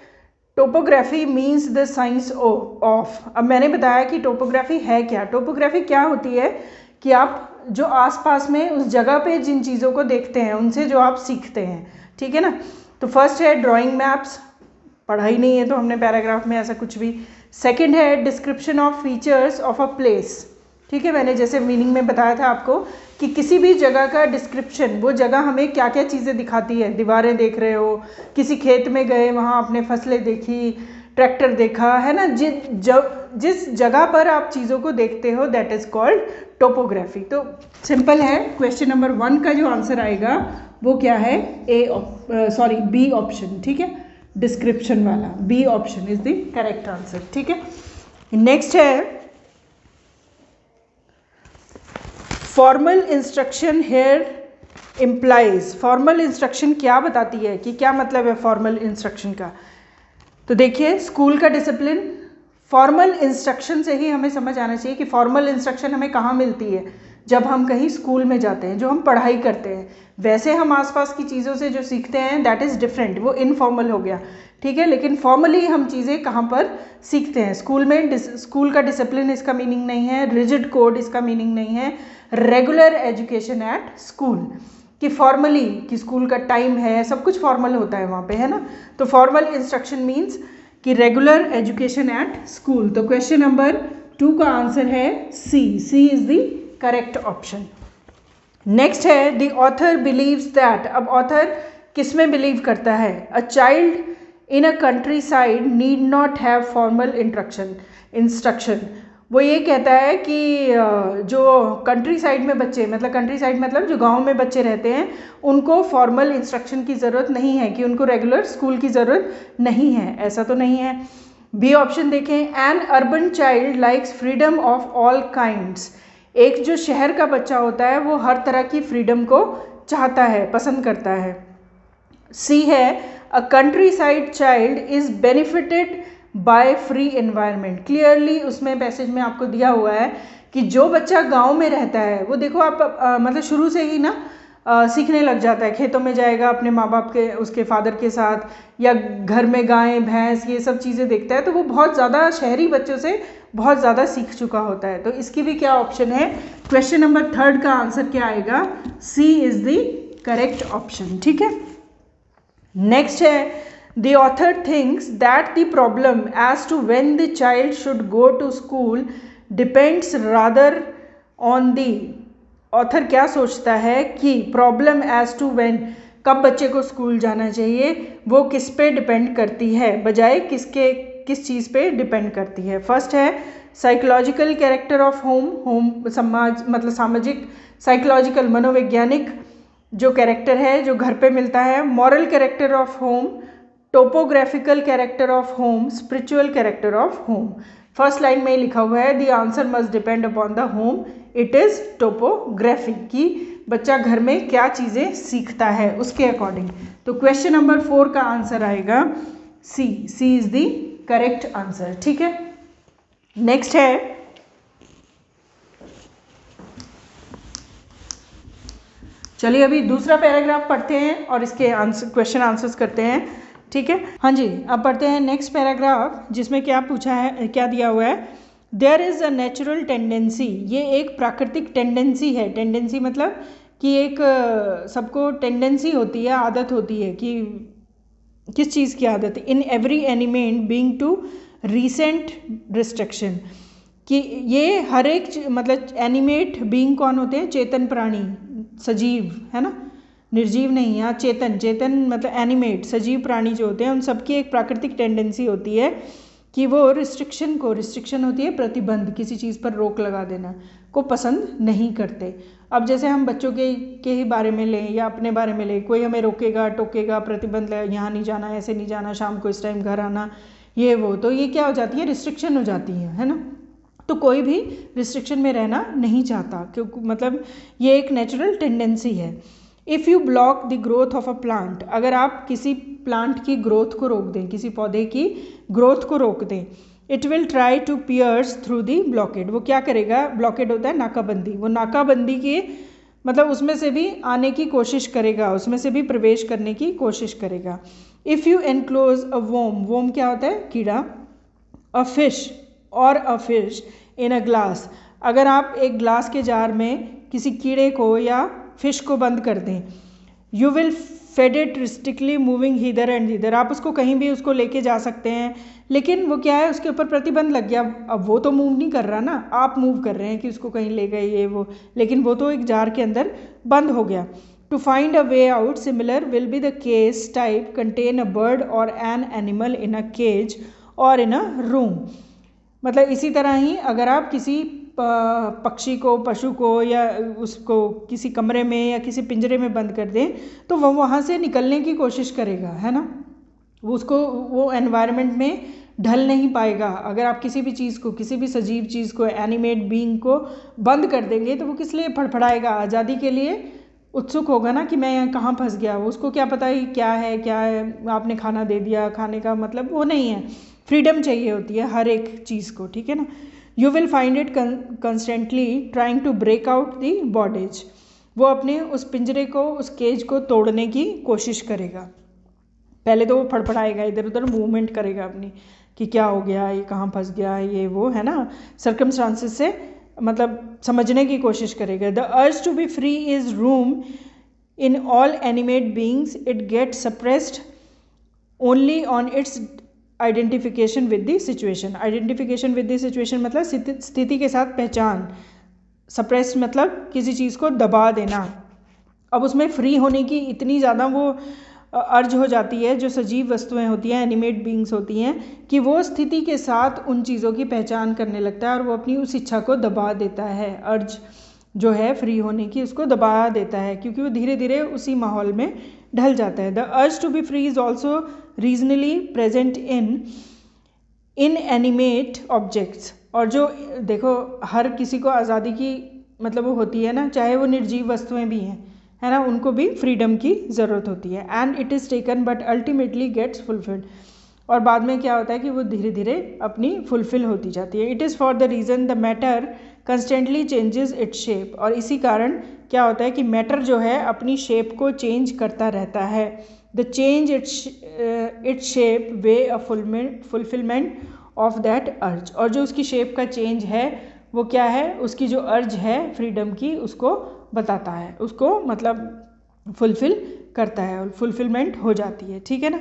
Speaker 2: Topography means the science of. अब मैंने बताया कि टोपोग्राफी है क्या। टोपोग्राफी क्या होती है कि आप जो आसपास में उस जगह पे जिन चीज़ों को देखते हैं उनसे जो आप सीखते हैं, ठीक है ना। तो फर्स्ट है ड्राइंग मैप्स, पढ़ाई नहीं है तो हमने पैराग्राफ में ऐसा कुछ भी। सेकंड है description of features of a place, ठीक है। मैंने जैसे मीनिंग में बताया था आपको कि किसी भी जगह का डिस्क्रिप्शन, वो जगह हमें क्या क्या चीज़ें दिखाती है। दीवारें देख रहे हो, किसी खेत में गए वहाँ आपने फसलें देखी, ट्रैक्टर देखा, है ना। जिस जगह पर आप चीज़ों को देखते हो दैट इज़ कॉल्ड टोपोग्राफी। तो सिंपल है, क्वेश्चन नंबर 1 का जो आंसर आएगा वो क्या है? बी ऑप्शन, ठीक है, डिस्क्रिप्शन वाला B option is the correct answer, ठीक है। नेक्स्ट है formal instruction here implies. Formal instruction क्या बताती है कि क्या मतलब है फॉर्मल इंस्ट्रक्शन का? तो देखिए, स्कूल का डिसिप्लिन, फॉर्मल इंस्ट्रक्शन से ही हमें समझ आना चाहिए कि फॉर्मल इंस्ट्रक्शन हमें कहाँ मिलती है, जब हम कहीं स्कूल में जाते हैं, जो हम पढ़ाई करते हैं। वैसे हम आसपास की चीज़ों से जो सीखते हैं दैट इज़ डिफरेंट, वो इनफॉर्मल हो गया, ठीक है। लेकिन फॉर्मली हम चीज़ें कहाँ पर सीखते हैं? स्कूल में। स्कूल का डिसिप्लिन इसका मीनिंग नहीं है, रिजिड कोड इसका मीनिंग नहीं है, रेगुलर एजुकेशन एट स्कूल, कि फॉर्मली, कि स्कूल का टाइम है, सब कुछ फॉर्मल होता है वहाँ पे, है ना। तो फॉर्मल इंस्ट्रक्शन मीन्स कि रेगुलर एजुकेशन एट स्कूल। तो क्वेश्चन नंबर 2 का आंसर है C is the correct option. Next है द ऑथर बिलीव्स दैट। अब ऑथर किस में बिलीव करता है? A child in a countryside need not have formal instruction. वो ये कहता है कि जो कंट्री साइड में बच्चे, मतलब कंट्री साइड मतलब जो गांव में बच्चे रहते हैं, उनको फॉर्मल इंस्ट्रक्शन की ज़रूरत नहीं है, कि उनको रेगुलर स्कूल की ज़रूरत नहीं है। ऐसा तो नहीं है। बी ऑप्शन देखें, N urban child likes freedom of all kinds. एक जो शहर का बच्चा होता है वो हर तरह की फ्रीडम को चाहता है, पसंद करता है। सी है a country side child is benefited by free environment. Clearly उसमें पैसेज में आपको दिया हुआ है कि जो बच्चा गांव में रहता है वो, देखो आप मतलब शुरू से ही ना सीखने लग जाता है, खेतों में जाएगा अपने माँ बाप के, उसके फादर के साथ, या घर में गायें भैंस ये सब चीज़ें देखता है, तो वो बहुत ज़्यादा शहरी बच्चों से बहुत ज़्यादा सीख चुका होता है। तो इसकी भी क्या ऑप्शन है? क्वेश्चन नंबर 3 का आंसर क्या आएगा? सी इज़ द करेक्ट ऑप्शन, ठीक है। नेक्स्ट है the author thinks that the problem as to when the child should go to school depends rather on the। author क्या सोचता है कि प्रॉब्लम as to when, कब बच्चे को स्कूल जाना चाहिए, वो किस पे डिपेंड करती है, बजाय किस चीज़ पे डिपेंड करती है। फर्स्ट है साइकोलॉजिकल कैरेक्टर ऑफ होम, समाज मतलब सामाजिक, साइकोलॉजिकल मनोवैज्ञानिक जो कैरेक्टर है जो घर पे मिलता है। Moral character of home, topographical character of home, spiritual character of home. First line में लिखा हुआ है the answer must depend upon the home, it is topography, कि बच्चा घर में क्या चीज़ें सीखता है उसके अकॉर्डिंग। तो क्वेश्चन नंबर 4 का आंसर आएगा सी इज़ द करेक्ट आंसर, ठीक है। नेक्स्ट है चलिए अभी दूसरा पैराग्राफ पढ़ते हैं और इसके आंसर, क्वेश्चन आंसर्स करते हैं, ठीक है। हाँ जी, अब पढ़ते हैं नेक्स्ट पैराग्राफ, जिसमें क्या पूछा है, क्या दिया हुआ है? There is a natural tendency. ये एक प्राकृतिक टेंडेंसी है। टेंडेंसी मतलब कि एक सबको टेंडेंसी होती है, आदत होती है, कि किस चीज़ की आदत? In every animate being to resent restriction, कि ये हर एक मतलब एनिमेट बीइंग कौन होते हैं? चेतन प्राणी, सजीव, है ना, निर्जीव नहीं। यहाँ चेतन मतलब एनिमेट, सजीव प्राणी जो होते हैं उन सबकी एक प्राकृतिक टेंडेंसी होती है कि वो रिस्ट्रिक्शन होती है प्रतिबंध, किसी चीज़ पर रोक लगा देना, को पसंद नहीं करते। अब जैसे हम बच्चों के ही बारे में लें या अपने बारे में लें, कोई हमें रोकेगा टोकेगा, प्रतिबंध यहाँ नहीं जाना, ऐसे नहीं जाना, शाम को इस टाइम घर आना, ये वो, तो ये क्या हो जाती है, रिस्ट्रिक्शन हो जाती है ना। तो कोई भी रिस्ट्रिक्शन में रहना नहीं चाहता, क्योंकि मतलब ये एक नेचुरल टेंडेंसी है। If you block the growth of a plant, अगर आप किसी प्लांट की ग्रोथ को रोक दें, किसी पौधे की ग्रोथ को रोक दें, it will try to pierce through the blockade, वो क्या करेगा, ब्लॉकेड होता है नाकाबंदी, वो नाकाबंदी के मतलब उसमें से भी आने की कोशिश करेगा, उसमें से भी प्रवेश करने की कोशिश करेगा। इफ़ यू एनक्लोज अ वोम, वोम क्या होता है, कीड़ा, अ फिश और a fish in a glass, अगर आप एक ग्लास के जार में किसी कीड़े को या फिश को बंद कर दें, you will find it restlessly moving hither and hither, आप उसको कहीं भी उसको लेके जा सकते हैं, लेकिन वो क्या है, उसके ऊपर प्रतिबंध लग गया, अब वो तो मूव नहीं कर रहा ना, आप मूव कर रहे हैं कि उसको कहीं ले गए ये वो, लेकिन वो तो एक जार के अंदर बंद हो गया। To find a way out similar will be the case type contain a bird or an animal in a cage or in a room, मतलब इसी तरह ही अगर आप किसी पक्षी को, पशु को या उसको किसी कमरे में या किसी पिंजरे में बंद कर दें तो वह वहाँ से निकलने की कोशिश करेगा, है ना, वो उसको वो एनवायरनमेंट में ढल नहीं पाएगा। अगर आप किसी भी चीज़ को, किसी भी सजीव चीज़ को, एनिमेट बीइंग को बंद कर देंगे तो वो किस लिए फड़फड़ाएगा, आज़ादी के लिए उत्सुक होगा ना कि मैं यहाँ कहाँ फंस गया, उसको क्या पता ही क्या है, आपने खाना दे दिया, खाने का मतलब वो नहीं है, फ्रीडम चाहिए होती है हर एक चीज़ को, ठीक है ना। You will find it constantly trying to break out the bondage, वो अपने उस पिंजरे को, उस केज को तोड़ने की कोशिश करेगा, पहले तो वो फड़फड़ाएगा, इधर उधर मूवमेंट करेगा अपनी कि क्या हो गया, ये कहाँ फंस गया, ये वो, है ना, सर्कमस्टांसेस से मतलब समझने की कोशिश करेगा। The urge to be free is room in all animate beings, it get suppressed only on its identification with the situation, identification with the situation मतलब स्थिति के साथ पहचान, सप्रेस्ड मतलब किसी चीज़ को दबा देना। अब उसमें फ्री होने की इतनी ज़्यादा वो अर्ज हो जाती है, जो सजीव वस्तुएं होती हैं, एनिमेट बींग्स होती हैं, कि वो स्थिति के साथ उन चीज़ों की पहचान करने लगता है और वो अपनी उस इच्छा को दबा देता है, अर्ज जो है फ्री होने की उसको दबा देता है, क्योंकि वो धीरे धीरे उसी माहौल में ढल जाता है। The urge to be free is also regionally present in animate objects, और जो देखो हर किसी को आज़ादी की मतलब वो होती है ना, चाहे वो निर्जीव वस्तुएं भी हैं, है ना, उनको भी फ्रीडम की ज़रूरत होती है। And it is taken but ultimately gets fulfilled, और बाद में क्या होता है कि वो धीरे धीरे अपनी फुलफिल होती जाती है। It is for the reason the matter constantly changes its shape, और इसी कारण क्या होता है कि मैटर जो है अपनी शेप को चेंज करता रहता है। The change its shape way a fulfilment of that अर्ज, और जो उसकी शेप का चेंज है वो क्या है, उसकी जो अर्ज है फ्रीडम की उसको बताता है, उसको मतलब फुलफिल करता है, फुलफिलमेंट हो जाती है, ठीक है ना।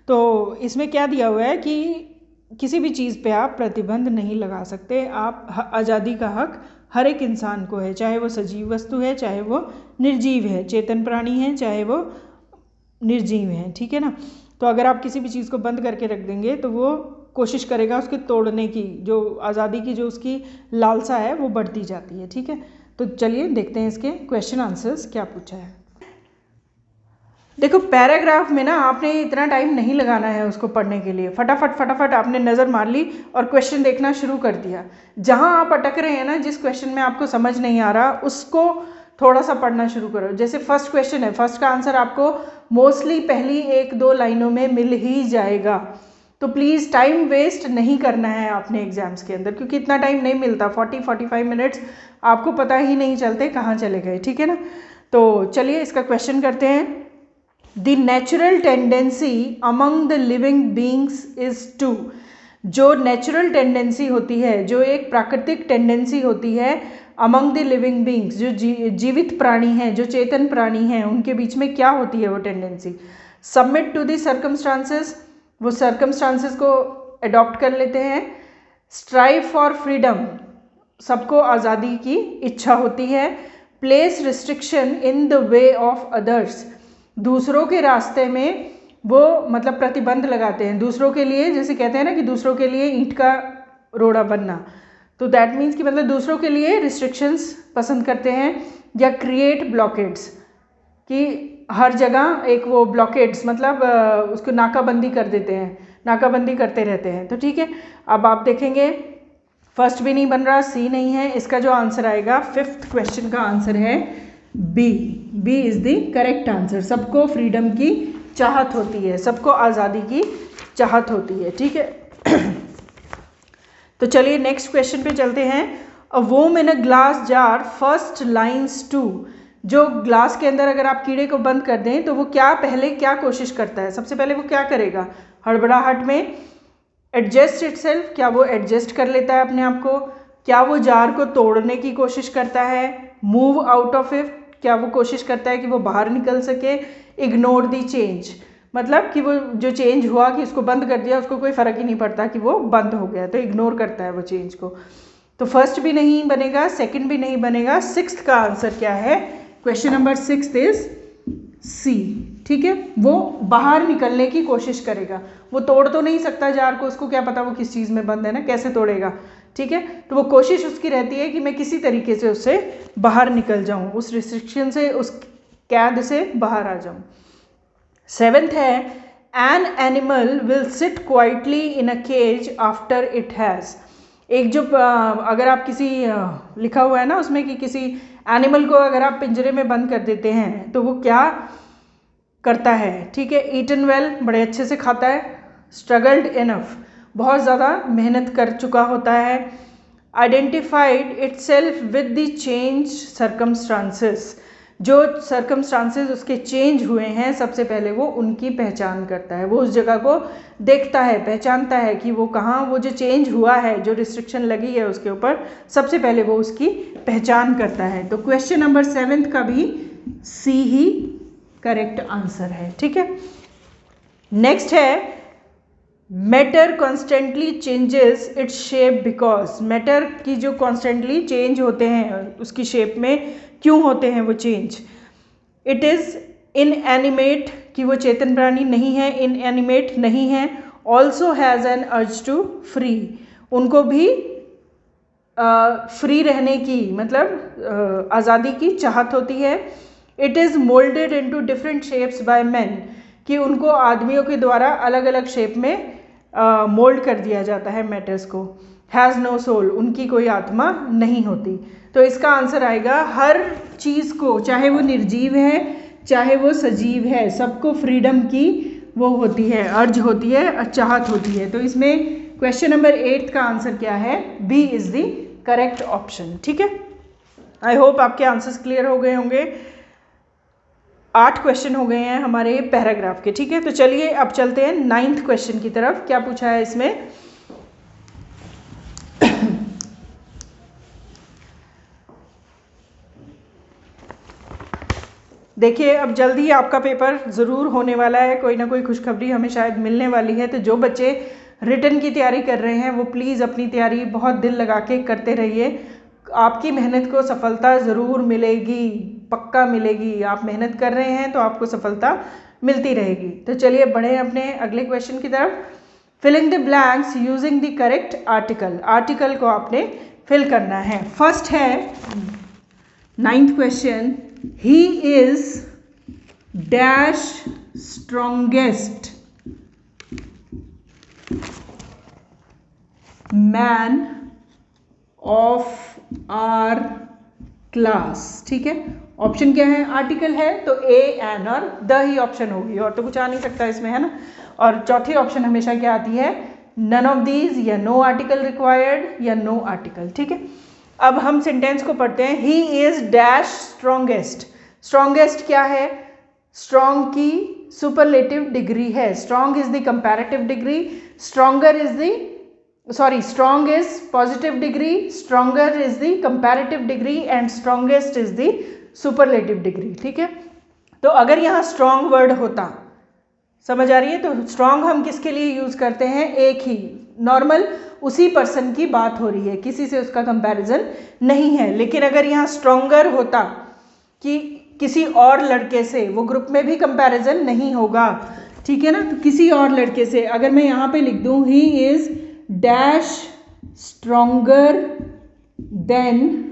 Speaker 2: तो इसमें क्या दिया हुआ है कि किसी भी चीज़ पे आप प्रतिबंध नहीं लगा सकते, आप आज़ादी का हक हर एक इंसान को है, चाहे वो सजीव वस्तु है, चाहे वो निर्जीव है, चेतन प्राणी है, चाहे वो निर्जीव है, ठीक है ना। तो अगर आप किसी भी चीज़ को बंद करके रख देंगे तो वो कोशिश करेगा उसके तोड़ने की, जो आज़ादी की जो उसकी लालसा है वो बढ़ती जाती है, ठीक है। तो चलिए देखते हैं इसके क्वेश्चन आंसर्स क्या पूछा है। देखो पैराग्राफ में ना आपने इतना टाइम नहीं लगाना है उसको पढ़ने के लिए, फटाफट आपने नज़र मार ली और क्वेश्चन देखना शुरू कर दिया। जहाँ आप अटक रहे हैं ना, जिस क्वेश्चन में आपको समझ नहीं आ रहा उसको थोड़ा सा पढ़ना शुरू करो। जैसे फर्स्ट क्वेश्चन है, फर्स्ट का आंसर आपको मोस्टली पहली 1-2 लाइनों में मिल ही जाएगा, तो प्लीज़ टाइम वेस्ट नहीं करना है आपने एग्जाम्स के अंदर, क्योंकि इतना टाइम नहीं मिलता, 40-45 मिनट्स आपको पता ही नहीं चलते कहाँ चले गए, ठीक है ना। तो चलिए इसका क्वेश्चन करते हैं। The natural tendency among the living beings is to, जो नेचुरल टेंडेंसी होती है, जो एक प्राकृतिक टेंडेंसी होती है अमंग द लिविंग बींग्स, जो जीवित प्राणी हैं, जो चेतन प्राणी हैं, उनके बीच में क्या होती है वो tendency, submit to the circumstances, वो सर्कमस्टांसेस को अडॉप्ट कर लेते हैं, स्ट्राइव फॉर फ्रीडम, सबको आज़ादी की इच्छा होती है, place restriction in the way of others, दूसरों के रास्ते में वो मतलब प्रतिबंध लगाते हैं दूसरों के लिए, जैसे कहते हैं ना कि दूसरों के लिए ईंट का रोड़ा बनना, तो दैट मीन्स कि मतलब दूसरों के लिए रिस्ट्रिक्शंस पसंद करते हैं, या क्रिएट ब्लॉकेड्स, कि हर जगह एक वो ब्लॉकेड्स मतलब उसको नाकाबंदी कर देते हैं, नाकाबंदी करते रहते हैं। तो ठीक है, अब आप देखेंगे फर्स्ट भी नहीं बन रहा, सी नहीं है, इसका जो आंसर आएगा 5th क्वेश्चन का आंसर है B. B is the correct answer. सबको फ्रीडम की चाहत होती है, सबको आज़ादी की चाहत होती है, ठीक है। तो चलिए नेक्स्ट क्वेश्चन पे चलते हैं। A worm in a glass jar first lines two, जो ग्लास के अंदर अगर आप कीड़े को बंद कर दें तो वो पहले क्या कोशिश करता है? सबसे पहले वो क्या करेगा? हड़बड़ाहट में एडजस्ट इटसेल्फ, क्या वो एडजस्ट कर लेता है अपने आप को? क्या वो जार को तोड़ने की कोशिश करता है? मूव आउट ऑफ इट, क्या वो कोशिश करता है कि वो बाहर निकल सके? इग्नोर दी चेंज, मतलब कि वो जो चेंज हुआ कि उसको बंद कर दिया, उसको कोई फ़र्क ही नहीं पड़ता कि वो बंद हो गया, तो इग्नोर करता है वो चेंज को। तो फर्स्ट भी नहीं बनेगा, सेकंड भी नहीं बनेगा, 6th का आंसर क्या है? क्वेश्चन नंबर 6 इज सी, ठीक है। वो बाहर निकलने की कोशिश करेगा, वो तोड़ तो नहीं सकता जार को, उसको क्या पता वो किस चीज़ में बंद है ना, कैसे तोड़ेगा, ठीक है। तो वो कोशिश उसकी रहती है कि मैं किसी तरीके से उससे बाहर निकल जाऊं, उस रिस्ट्रिक्शन से, उस कैद से बाहर आ जाऊं। 7th है an animal will sit quietly in a cage after it has. एक जो अगर आप किसी लिखा हुआ है ना उसमें कि किसी एनिमल को अगर आप पिंजरे में बंद कर देते हैं तो वो क्या करता है, ठीक है। ईटन वेल, बड़े अच्छे से खाता है। स्ट्रगल्ड इनफ, बहुत ज़्यादा मेहनत कर चुका होता है। Identified itself with the change circumstances, जो सर्कमस्टांसेस उसके चेंज हुए हैं सबसे पहले वो उनकी पहचान करता है, वो उस जगह को देखता है, पहचानता है कि वो कहाँ, वो जो चेंज हुआ है, जो रिस्ट्रिक्शन लगी है उसके ऊपर, सबसे पहले वो उसकी पहचान करता है। तो क्वेश्चन नंबर 7th का भी सी ही करेक्ट आंसर है, ठीक है। नेक्स्ट है matter constantly changes its shape because, matter की जो कॉन्स्टेंटली चेंज होते हैं उसकी शेप में क्यों होते हैं वो चेंज। इट इज़ इनएनिमेट, कि वो चेतन प्राणी नहीं है, इनएनिमेट नहीं है। Also has an urge to free, उनको भी फ्री रहने की मतलब आज़ादी की चाहत होती है। It is moulded into different shapes by man, कि उनको आदमियों के द्वारा अलग अलग शेप में मोल्ड कर दिया जाता है मैटर्स को। हैज़ नो सोल, उनकी कोई आत्मा नहीं होती। तो इसका आंसर आएगा हर चीज़ को, चाहे वो निर्जीव है चाहे वो सजीव है, सबको फ्रीडम की वो होती है, अर्ज होती है, चाहत होती है। तो इसमें क्वेश्चन नंबर 8 का आंसर क्या है? B is the correct option, ठीक है। आई होप आपके आंसर्स क्लियर हो गए होंगे। 8 क्वेश्चन हो गए हैं हमारे पैराग्राफ के, ठीक है। तो चलिए अब चलते हैं 9th क्वेश्चन की तरफ। क्या पूछा है इसमें? देखिए अब जल्दी ही आपका पेपर ज़रूर होने वाला है, कोई ना कोई खुशखबरी हमें शायद मिलने वाली है। तो जो बच्चे रिटन की तैयारी कर रहे हैं वो प्लीज़ अपनी तैयारी बहुत दिल लगा के करते रहिए। आपकी मेहनत को सफलता ज़रूर मिलेगी, पक्का मिलेगी। आप मेहनत कर रहे हैं तो आपको सफलता मिलती रहेगी। तो चलिए बढ़े अपने अगले क्वेश्चन की तरफ। Filling the blanks using the correct article, article को आपने फिल करना है। फर्स्ट है 9th question, he is dash strongest man of our class, ठीक है। ऑप्शन क्या है? आर्टिकल है तो ए, एन और द ही ऑप्शन होगी, और तो कुछ आ नहीं सकता इसमें, है ना। और चौथी ऑप्शन हमेशा क्या आती है? नन ऑफ दीज, या नो आर्टिकल रिक्वायर्ड, या नो आर्टिकल, ठीक है। अब हम सेंटेंस को पढ़ते हैं। ही इज डैश स्ट्रॉन्गेस्ट। स्ट्रॉन्गेस्ट क्या है? स्ट्रॉन्ग की सुपरलेटिव डिग्री है। Strong is the comparative degree, stronger is the strong is positive degree, stronger is the comparative degree and strongest is the superlative degree, ठीक है। तो अगर यहाँ strong word होता, समझ आ रही है, तो strong हम किसके लिए यूज करते हैं? एक ही नॉर्मल उसी पर्सन की बात हो रही है, किसी से उसका कंपैरिजन नहीं है। लेकिन अगर यहाँ stronger होता कि किसी और लड़के से, वो ग्रुप में भी कंपैरिजन नहीं होगा, ठीक है ना। तो किसी और लड़के से अगर मैं यहाँ पे लिख दूँ ही is dash stronger than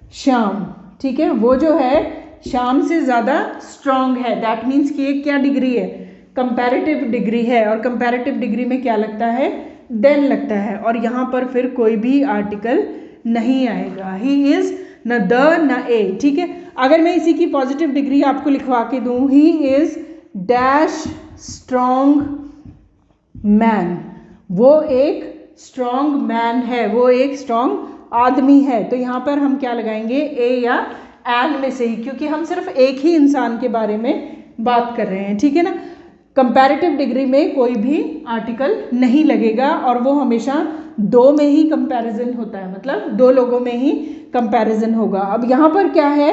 Speaker 2: Shyam, ठीक है, वो जो है श्याम से ज़्यादा स्ट्रॉन्ग है। दैट मीन्स कि एक क्या डिग्री है, कंपैरेटिव डिग्री है, और कंपैरेटिव डिग्री में क्या लगता है, देन लगता है, और यहाँ पर फिर कोई भी आर्टिकल नहीं आएगा। ही इज़ न द न ए, ठीक है। अगर मैं इसी की पॉजिटिव डिग्री आपको लिखवा के दूँ, he is dash strong man, वो एक स्ट्रॉन्ग मैन है, वो एक स्ट्रॉन्ग आदमी है। तो यहाँ पर हम क्या लगाएंगे, ए या एन में से ही, क्योंकि हम सिर्फ एक ही इंसान के बारे में बात कर रहे हैं, ठीक है ना। कंपैरेटिव डिग्री में कोई भी आर्टिकल नहीं लगेगा, और वो हमेशा दो में ही कंपैरिजन होता है, मतलब दो लोगों में ही कंपैरिजन होगा। अब यहाँ पर क्या है,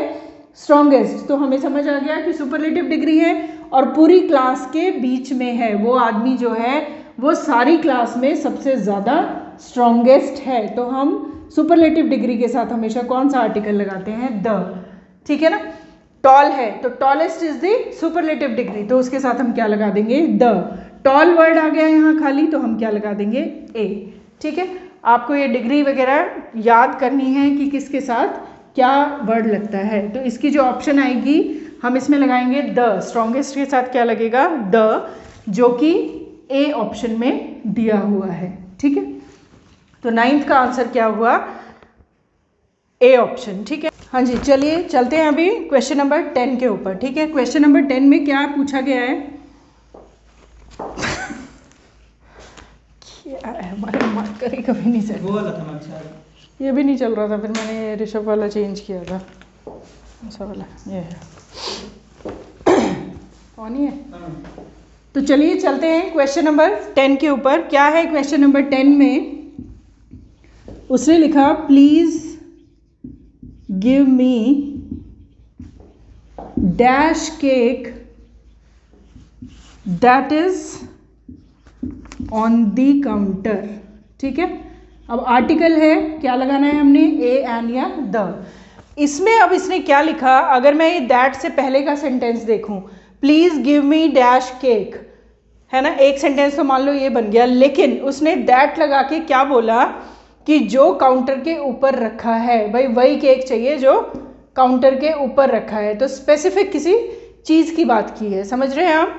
Speaker 2: स्ट्रॉन्गेस्ट, तो हमें समझ आ गया कि सुपरलेटिव डिग्री है और पूरी क्लास के बीच में है। वो आदमी जो है वो सारी क्लास में सबसे ज़्यादा स्ट्रॉन्गेस्ट है। तो हम सुपरलेटिव डिग्री के साथ हमेशा कौन सा आर्टिकल लगाते हैं, द, ठीक है ना। टॉल है तो tallest is the superlative degree, तो उसके साथ हम क्या लगा देंगे, द। टॉल वर्ड आ गया यहाँ खाली, तो हम क्या लगा देंगे, ए, ठीक है। आपको ये डिग्री वगैरह याद करनी है कि किसके साथ क्या वर्ड लगता है। तो इसकी जो ऑप्शन आएगी हम इसमें लगाएंगे द, स्ट्रॉन्गेस्ट के साथ क्या लगेगा, द, जो कि ए ऑप्शन में दिया हुआ है, ठीक है। तो 9th का आंसर क्या हुआ, ए ऑप्शन, ठीक है। हाँ जी, चलिए चलते हैं अभी क्वेश्चन नंबर 10 के ऊपर, ठीक है। क्वेश्चन नंबर 10 में क्या पूछा गया है, क्या है, हमारे मार्कर ही कभी नहीं चल रहा, ये भी नहीं चल रहा था, फिर मैंने ऋषभ वाला चेंज किया था, ऐसा वाला ये है, कौन ही है। तो चलिए चलते हैं क्वेश्चन नंबर 10 के ऊपर। क्या है क्वेश्चन नंबर 10 में, उसने लिखा please give me dash cake that is on the counter, ठीक है। अब आर्टिकल है, क्या लगाना है हमने, ए, एन या द। इसमें अब इसने क्या लिखा, अगर मैं ये दैट से पहले का सेंटेंस देखूं, please give me dash cake, है ना, एक सेंटेंस तो मान लो ये बन गया, लेकिन उसने दैट लगा के क्या बोला कि जो काउंटर के ऊपर रखा है, भाई वही केक चाहिए जो काउंटर के ऊपर रखा है। तो स्पेसिफिक किसी चीज़ की बात की है, समझ रहे हैं आप।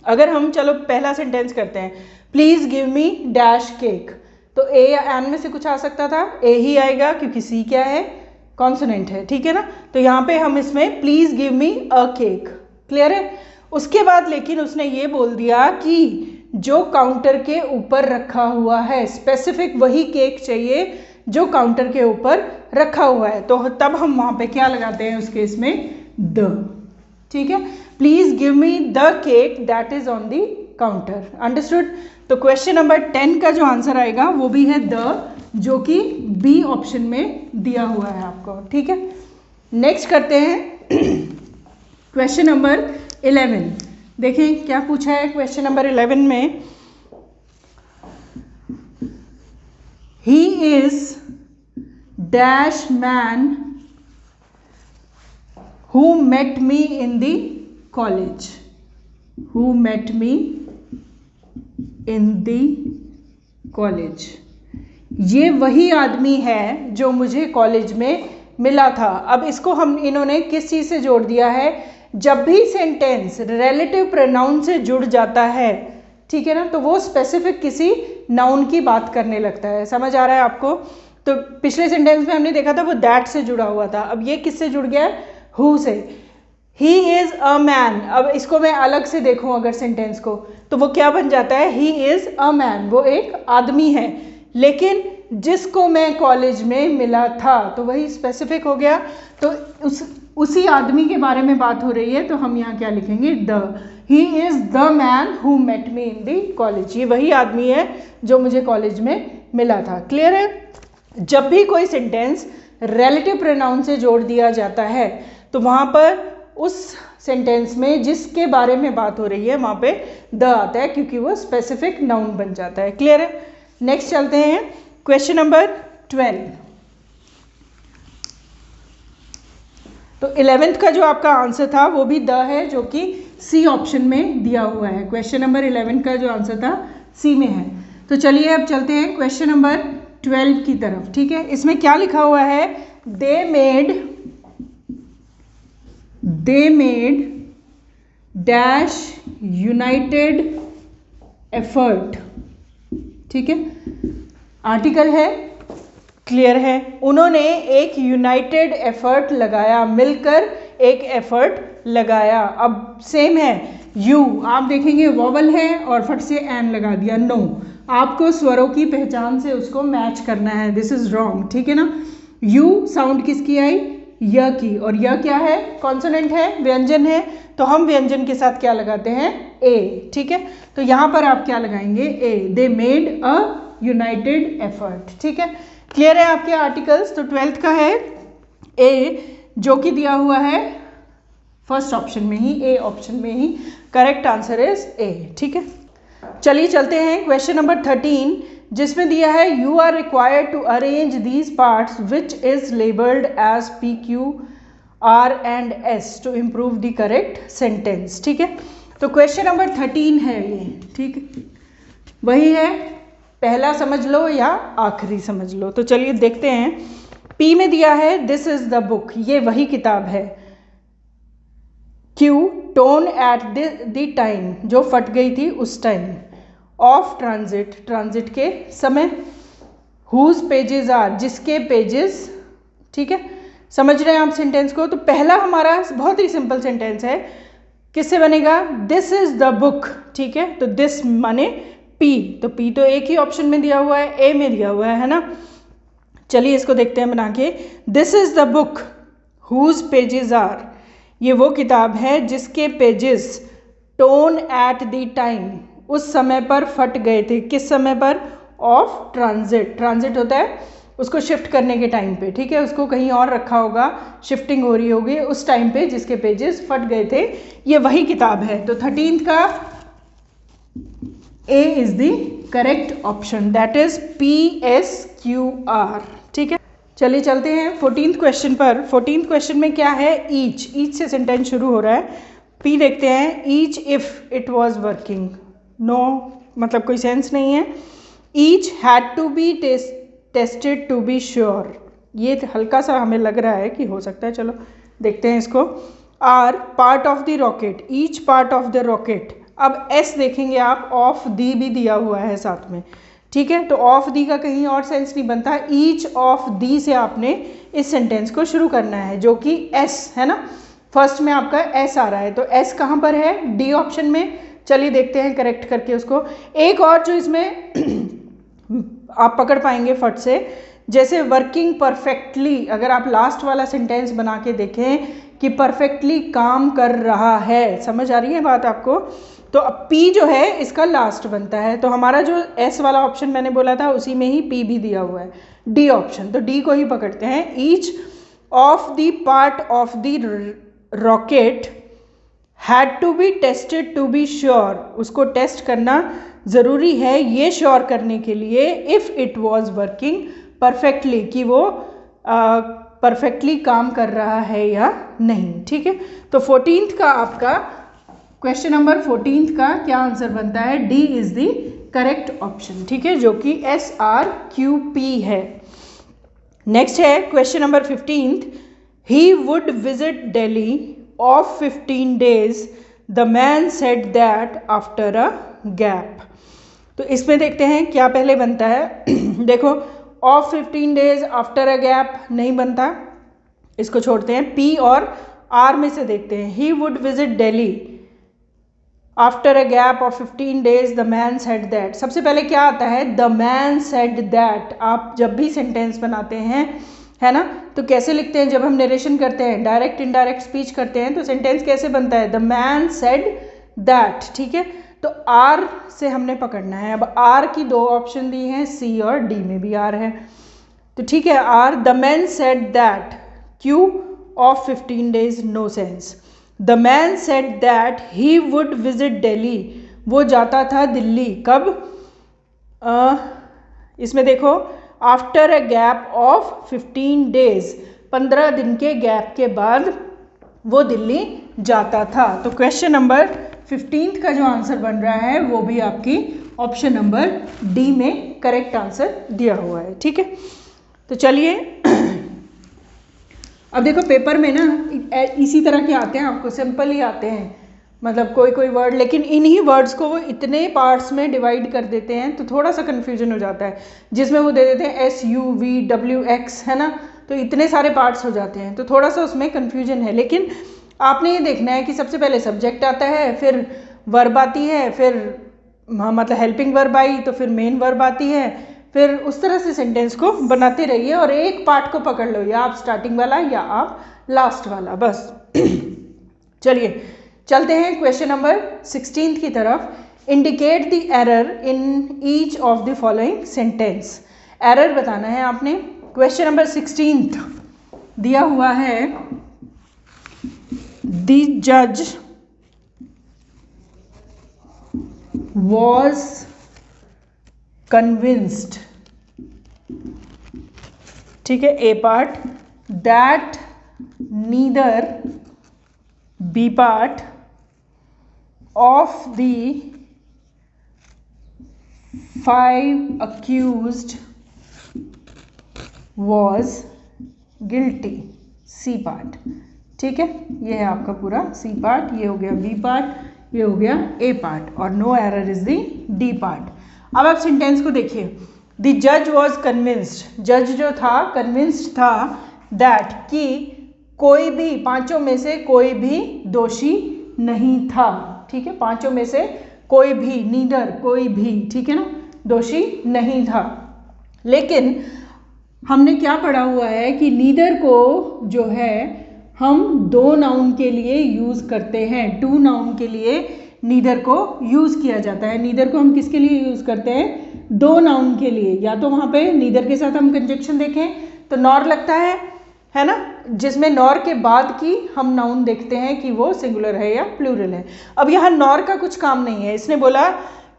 Speaker 2: अगर हम चलो पहला सेंटेंस करते हैं, please give me dash cake, तो ए या एन में से कुछ आ सकता था, ए ही आएगा क्योंकि सी क्या है, कॉन्सोनेंट है, ठीक है ना। तो यहाँ पे हम इसमें please give me a cake, clear है। उसके बाद लेकिन उसने ये बोल दिया कि जो काउंटर के ऊपर रखा हुआ है, स्पेसिफिक वही केक चाहिए जो काउंटर के ऊपर रखा हुआ है। तो तब हम वहाँ पे क्या लगाते हैं उस केस में, द, ठीक है। Please give me the cake that is on the counter, understood. तो क्वेश्चन नंबर 10 का जो आंसर आएगा वो भी है द, जो कि बी ऑप्शन में दिया हुआ है आपको, ठीक है। नेक्स्ट करते हैं क्वेश्चन नंबर 11। देखें क्या पूछा है क्वेश्चन नंबर 11 में, he is dash man who met me in the college, who met me in the college. ये वही आदमी है जो मुझे कॉलेज में मिला था। अब इसको हम इन्होंने किस चीज़ से जोड़ दिया है, जब भी सेंटेंस रिलेटिव प्रोनाउन से जुड़ जाता है, ठीक है ना, तो वो स्पेसिफिक किसी नाउन की बात करने लगता है। समझ आ रहा है आपको। तो पिछले सेंटेंस में हमने देखा था वो दैट से जुड़ा हुआ था, अब ये किससे जुड़ गया है, हु से। ही इज़ अ मैन, अब इसको मैं अलग से देखूं अगर सेंटेंस को, तो वो क्या बन जाता है, ही इज़ अ मैन, वो एक आदमी है, लेकिन जिसको मैं कॉलेज में मिला था, तो वही स्पेसिफिक हो गया। तो उसी आदमी के बारे में बात हो रही है, तो हम यहाँ क्या लिखेंगे, the. He is the man who met me in the college, ये वही आदमी है जो मुझे कॉलेज में मिला था। क्लियर है। जब भी कोई सेंटेंस रिलेटिव प्रोनाउन से जोड़ दिया जाता है, तो वहाँ पर उस सेंटेंस में जिसके बारे में बात हो रही है वहाँ पे द आता है, क्योंकि वो स्पेसिफिक नाउन बन जाता है। क्लियर है। नेक्स्ट चलते हैं क्वेश्चन नंबर 12। तो 11th का जो आपका आंसर था वो भी द है, जो कि सी ऑप्शन में दिया हुआ है। क्वेश्चन नंबर 11 का जो आंसर था सी में है। तो चलिए अब चलते हैं क्वेश्चन नंबर 12 की तरफ, ठीक है। इसमें क्या लिखा हुआ है, they made dash United effort, ठीक है। आर्टिकल है, क्लियर है, उन्होंने एक यूनाइटेड एफर्ट लगाया, मिलकर एक एफर्ट लगाया। अब सेम है, यू आप देखेंगे वॉवल है और फट से एन लगा दिया, नो, आपको स्वरों की पहचान से उसको मैच करना है, दिस इज रॉन्ग, ठीक है ना। यू साउंड किसकी आई, य की, और य क्या है, कॉन्सोनेंट है, व्यंजन है, तो हम व्यंजन के साथ क्या लगाते हैं, ए, ठीक है। तो यहाँ पर आप क्या लगाएंगे, A, they made a united effort, ठीक है। क्लियर है आपके आर्टिकल्स। तो 12th का है ए, जो कि दिया हुआ है फर्स्ट ऑप्शन में ही, ए ऑप्शन में ही, करेक्ट आंसर इज ए, ठीक है। चलिए चलते हैं क्वेश्चन नंबर 13, जिसमें दिया है you are required to arrange these parts which is labelled as P, Q, R and S to improve the correct sentence, ठीक है। तो क्वेश्चन नंबर 13 है ये, ठीक है, वही है, पहला समझ लो या आखिरी समझ लो। तो चलिए देखते हैं। पी में दिया है दिस इज द बुक, ये वही किताब है। Q, tone at the time, जो फट गई थी उस टाइम। ऑफ ट्रांजिट, ट्रांजिट के समय। हुज पेजेस आर, जिसके पेजेस, ठीक है। समझ रहे हैं आप सेंटेंस को। तो पहला हमारा बहुत ही सिंपल सेंटेंस है, किससे बनेगा, दिस इज द बुक, ठीक है। तो दिस माने पी, तो पी तो एक ही ऑप्शन में दिया हुआ है, ए में दिया हुआ है ना। चलिए इसको देखते हैं बना के। This is the book whose pages are, ये वो किताब है जिसके pages torn at the time, उस समय पर फट गए थे। किस समय पर, ऑफ ट्रांजिट, ट्रांजिट होता है उसको शिफ्ट करने के टाइम पे, ठीक है, उसको कहीं और रखा होगा, शिफ्टिंग हो रही होगी, उस टाइम पे जिसके पेजेस फट गए थे, ये वही किताब है। तो 13th का A is the correct option, that is PSQR, ठीक है। चलिए चलते हैं 14th क्वेश्चन पर। 14th क्वेश्चन में क्या है, ईच, ईच से सेंटेंस शुरू हो रहा है। पी देखते हैं, each if it was working, no मतलब कोई सेंस नहीं है। Each had to be tested to be sure, ये हल्का सा हमें लग रहा है कि हो सकता है, चलो देखते हैं इसको। R part of the rocket, each part of the rocket. अब एस देखेंगे आप, ऑफ दी भी दिया हुआ है साथ में, ठीक है। तो ऑफ दी का कहीं और सेंस नहीं बनता, ईच ऑफ दी से आपने इस सेंटेंस को शुरू करना है, जो कि एस है ना, फर्स्ट में आपका एस आ रहा है। तो एस कहाँ पर है, डी ऑप्शन में। चलिए देखते हैं करेक्ट करके उसको। एक और जो इसमें आप पकड़ पाएंगे फट से, जैसे वर्किंग परफेक्टली, अगर आप लास्ट वाला सेंटेंस बना के देखें कि परफेक्टली काम कर रहा है, समझ आ रही है बात आपको। तो अब पी जो है इसका लास्ट बनता है, तो हमारा जो एस वाला ऑप्शन मैंने बोला था उसी में ही पी भी दिया हुआ है, डी ऑप्शन। तो डी को ही पकड़ते हैं। Each of the part of the rocket had to be tested to be sure, उसको टेस्ट करना ज़रूरी है ये श्योर करने के लिए, if it was working perfectly, कि वो परफेक्टली काम कर रहा है या नहीं, ठीक है। तो 14th का आपका क्वेश्चन नंबर 14th का क्या आंसर बनता है, D is the correct option, ठीक है, जो कि SRQP है। नेक्स्ट है question number 15th, he would visit Delhi of 15 days, the man said that after a gap. तो इसमें देखते हैं क्या पहले बनता है। देखो of 15 days after a gap नहीं बनता, इसको छोड़ते हैं। पी और आर में से देखते हैं। ही would visit Delhi after a gap of 15 days, the man said that. सबसे पहले क्या आता है, द मैन सेड दैट। आप जब भी सेंटेंस बनाते हैं, है ना, तो कैसे लिखते हैं जब हम नरेशन करते हैं, डायरेक्ट इनडायरेक्ट स्पीच करते हैं, तो सेंटेंस कैसे बनता है, द मैन सेड दैट, ठीक है। तो आर से हमने पकड़ना है। अब आर की दो ऑप्शन दी हैं, सी और डी में भी आर है, तो ठीक है R. The man said that, Q of 15 days, no sense. The man said that he would visit Delhi, वो जाता था दिल्ली कब, इसमें देखो after a gap of 15 days, 15 दिन के गैप के बाद वो दिल्ली जाता था। तो क्वेश्चन नंबर 15th का जो आंसर बन रहा है वो भी आपकी ऑप्शन नंबर डी में करेक्ट आंसर दिया हुआ है। ठीक है, तो चलिए अब देखो पेपर में ना इसी तरह के आते हैं, आपको सिंपल ही आते हैं, मतलब कोई कोई वर्ड, लेकिन इन्हीं वर्ड्स को वो इतने पार्ट्स में डिवाइड कर देते हैं तो थोड़ा सा कन्फ्यूजन हो जाता है, जिसमें वो दे देते हैं SUVWX, है ना, तो इतने सारे पार्ट्स हो जाते हैं तो थोड़ा सा उसमें कन्फ्यूजन है। लेकिन आपने ये देखना है कि सबसे पहले सब्जेक्ट आता है, फिर वर्ब आती है, फिर मतलब हेल्पिंग वर्ब आई, तो फिर मेन वर्ब आती है, फिर उस तरह से सेंटेंस को बनाते रहिए और एक पार्ट को पकड़ लो, या आप स्टार्टिंग वाला या आप लास्ट वाला, बस। चलिए चलते हैं क्वेश्चन नंबर 16 की तरफ। Indicate the error in each of the following sentence. Error बताना है आपने। क्वेश्चन नंबर 16 दिया हुआ है, द जज was convinced, ठीक है, A part, that neither B part of the 5 accused was guilty, C part। ठीक है, ये है आपका पूरा C part, ये हो गया B part, ये हो गया A पार्ट, और no error is the D part. अब आप सेंटेंस को देखिए, द जज वॉज कन्विंस्ड, जज जो था कन्विंस्ड था दैट, कि कोई भी पांचों में से कोई भी दोषी नहीं था। ठीक है, पांचों में से कोई भी, नीदर, कोई भी, ठीक है ना, दोषी नहीं था। लेकिन हमने क्या पढ़ा हुआ है कि नीदर को जो है हम 2 नाउन के लिए यूज़ करते हैं, 2 नाउन के लिए नीदर को यूज़ किया जाता है। नीदर को हम किसके लिए यूज़ करते हैं? 2 नाउन के लिए। या तो वहाँ पे नीदर के साथ हम कंजक्शन देखें तो नॉर लगता है ना, जिसमें नॉर के बाद की हम नाउन देखते हैं कि वो सिंगुलर है या प्लूरल है। अब यहाँ नॉर का कुछ काम नहीं है, इसने बोला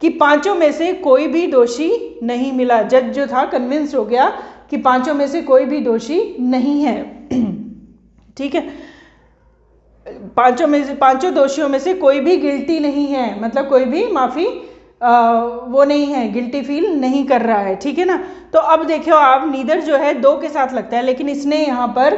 Speaker 2: कि पांचों में से कोई भी दोषी नहीं मिला। जज जो था कन्विंस हो गया कि पांचों में से कोई भी दोषी नहीं है। ठीक है, पांचों दोषियों में से कोई भी गिल्टी नहीं है, मतलब कोई भी माफी वो नहीं है, गिल्टी फील नहीं कर रहा है। ठीक है ना, तो अब देखो आप, नीदर जो है 2 के साथ लगता है, लेकिन इसने यहाँ पर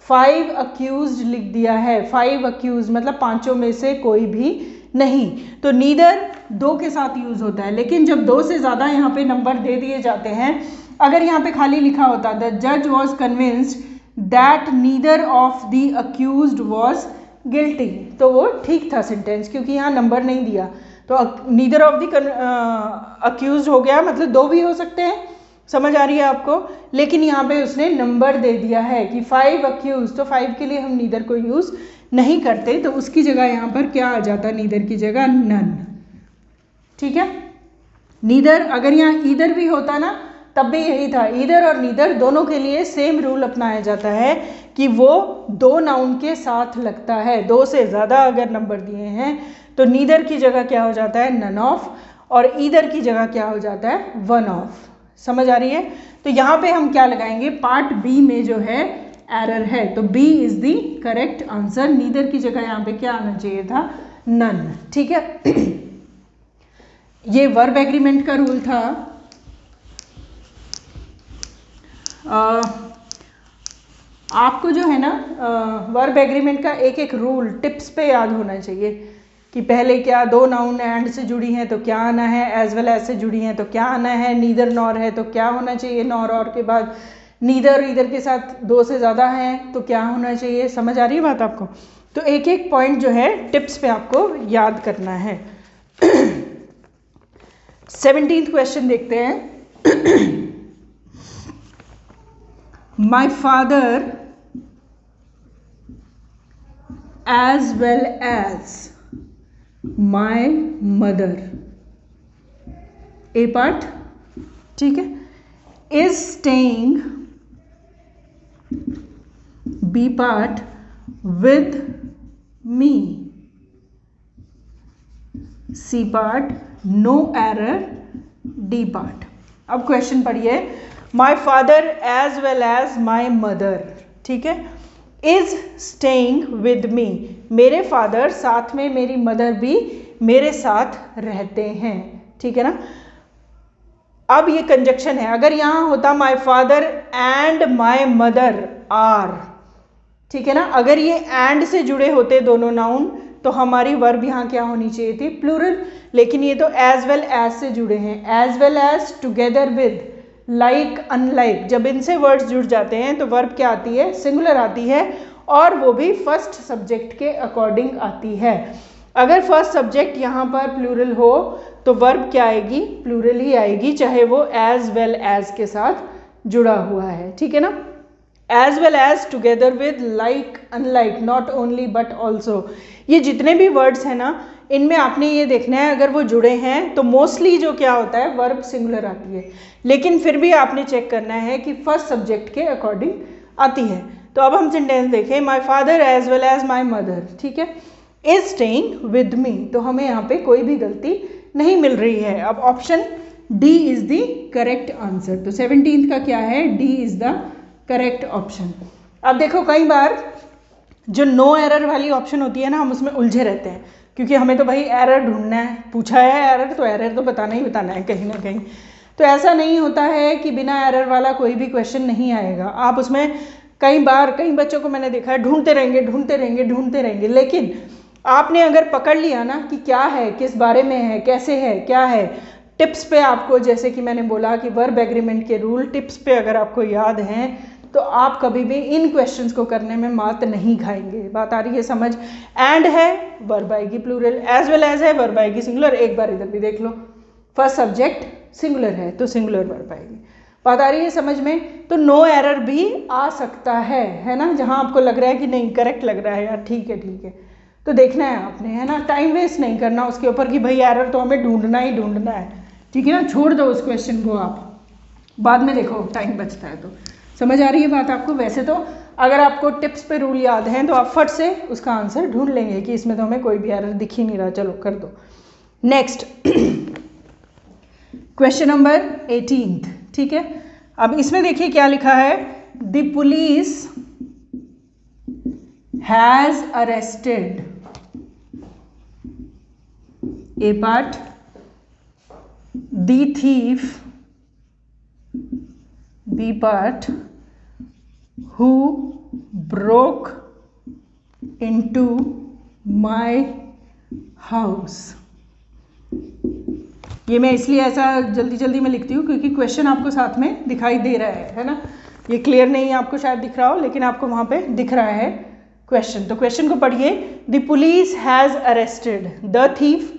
Speaker 2: 5 अक्यूज्ड लिख दिया है। 5 अक्यूज्ड मतलब पांचों में से कोई भी नहीं, तो नीदर 2 के साथ यूज होता है। लेकिन जब 2 से ज्यादा यहाँ पे नंबर दे दिए जाते हैं, अगर यहाँ पे खाली लिखा होता द जज was convinced that neither of the accused was guilty, तो वो ठीक था सेंटेंस, क्योंकि यहाँ नंबर नहीं दिया। तो नीदर ऑफ द अक्यूज्ड हो गया, मतलब 2 भी हो सकते हैं, समझ आ रही है आपको। लेकिन यहाँ पे उसने नंबर दे दिया है कि 5 अक्यूज, तो 5 के लिए हम नीदर को यूज नहीं करते, तो उसकी जगह यहाँ पर क्या आ जाता, नीदर की जगह नन। ठीक है, नीदर, अगर यहाँ ईदर भी होता ना तब भी यही था। ईदर और नीदर दोनों के लिए सेम रूल अपनाया जाता है कि वो 2 नाउन के साथ लगता है। 2 से ज़्यादा अगर नंबर दिए हैं तो नीदर की जगह क्या हो जाता है, नन ऑफ, और ईदर की जगह क्या हो जाता है, वन ऑफ। समझ आ रही है? तो यहाँ पे हम क्या लगाएंगे, पार्ट बी में जो है एरर है, तो B is the correct answer. Neither की जगह यहाँ पे क्या आना चाहिए था, नन। ठीक है, ये वर्ब एग्रीमेंट का रूल था। आपको जो है ना वर्ब एग्रीमेंट का एक एक रूल टिप्स पे याद होना चाहिए कि पहले क्या 2 नाउन एंड से जुड़ी हैं तो क्या आना है, एज वेल एज से जुड़ी हैं तो क्या आना है, नीदर नॉर है तो क्या होना चाहिए, नॉर और के बाद नीदर ईदर के साथ 2 से ज़्यादा हैं तो क्या होना चाहिए। समझ आ रही है बात आपको? तो एक एक पॉइंट जो है टिप्स पे आपको याद करना है। 17th क्वेश्चन देखते हैं। My father as well as my mother, A part, ठीक है, is staying, B part, with me, C part, no error, D part। अब क्वेश्चन पढ़िए, my father as well as my mother, ठीक है, is staying with me, मेरे father साथ में मेरी मदर भी मेरे साथ रहते हैं। ठीक है ना, अब ये कंजक्शन है, अगर यहाँ होता my father and my mother are, ठीक है ना, अगर ये एंड से जुड़े होते दोनों नाउन तो हमारी वर्ब यहाँ क्या होनी चाहिए थी, प्लूरल, लेकिन ये तो एज वेल एज से जुड़े हैं, as well as, together with, like, unlike, जब इनसे वर्ड्स जुड़ जाते हैं तो वर्ब क्या आती है, सिंगुलर आती है, और वो भी फर्स्ट सब्जेक्ट के अकॉर्डिंग आती है। अगर फर्स्ट सब्जेक्ट यहाँ पर प्लूरल हो तो वर्ब क्या आएगी, प्लूरल ही आएगी, चाहे वो एज वेल एज के साथ जुड़ा हुआ है, ठीक है ना, as well as, together with, like, unlike, not only but also, ये जितने भी वर्ड्स हैं ना, इनमें आपने ये देखना है अगर वो जुड़े हैं तो मोस्टली जो क्या होता है, वर्ब सिंगुलर आती है, लेकिन फिर भी आपने चेक करना है कि फर्स्ट सब्जेक्ट के अकॉर्डिंग आती है। तो अब हम सेंटेंस देखें, my father as well as my mother, ठीक है, इज स्टेइंग विद मी, तो हमें यहाँ पे कोई भी गलती नहीं मिल रही है। अब option D is the correct answer, तो 17th का क्या है, D is the correct option. अब देखो कई बार जो नो एरर वाली ऑप्शन होती है ना, हम उसमें उलझे रहते हैं, क्योंकि हमें तो भाई एरर ढूंढना है, पूछा है एरर तो एरर तो बताना ही बताना है कहीं ना कहीं। तो ऐसा नहीं होता है कि बिना एरर वाला कोई भी क्वेश्चन नहीं आएगा, आप उसमें कई बार कई बच्चों को मैंने देखा है ढूंढते रहेंगे ढूंढते रहेंगे ढूंढते रहेंगे, लेकिन आपने अगर पकड़ लिया ना कि क्या है, किस बारे में है, कैसे है, क्या है, टिप्स पे आपको, जैसे कि मैंने बोला कि वर्ब एग्रीमेंट के रूल टिप्स पे अगर आपको याद हैं तो आप कभी भी इन क्वेश्चंस को करने में मात नहीं खाएंगे। बात आ रही है समझ? एंड है वर्ब आएगी प्लूरल, एज वेल एज है वर्ब आएगी सिंगुलर, एक बार इधर भी देख लो, फर्स्ट सब्जेक्ट सिंगुलर है तो सिंगुलर वर्ब आएगी। बात आ रही है समझ में? तो नो एरर भी आ सकता है ना, जहाँ आपको लग रहा है कि नहीं करेक्ट लग रहा है यार, ठीक है, तो देखना है आपने, है ना, टाइम वेस्ट नहीं करना उसके ऊपर कि भाई एरर तो हमें ढूंढना ही ढूंढना है, ठीक है ना, छोड़ दो उस क्वेश्चन को, आप बाद में देखो टाइम बचता है तो। समझ आ रही है बात आपको? वैसे तो अगर आपको टिप्स पे रूल याद हैं तो आप फट से उसका आंसर ढूंढ लेंगे कि इसमें तो हमें कोई भी एरर दिख ही नहीं रहा, चलो कर दो। नेक्स्ट क्वेश्चन नंबर 18, ठीक है। अब इसमें देखिए क्या लिखा है, the police has arrested, A part, the thief, B part, who broke into my house। ये मैं इसलिए ऐसा जल्दी जल्दी में लिखती हूँ क्योंकि क्वेश्चन आपको साथ में दिखाई दे रहा है ना, ये क्लियर नहीं है आपको शायद दिख रहा हो, लेकिन आपको वहाँ पे दिख रहा है क्वेश्चन। तो क्वेश्चन को पढ़िए, the police has arrested the thief,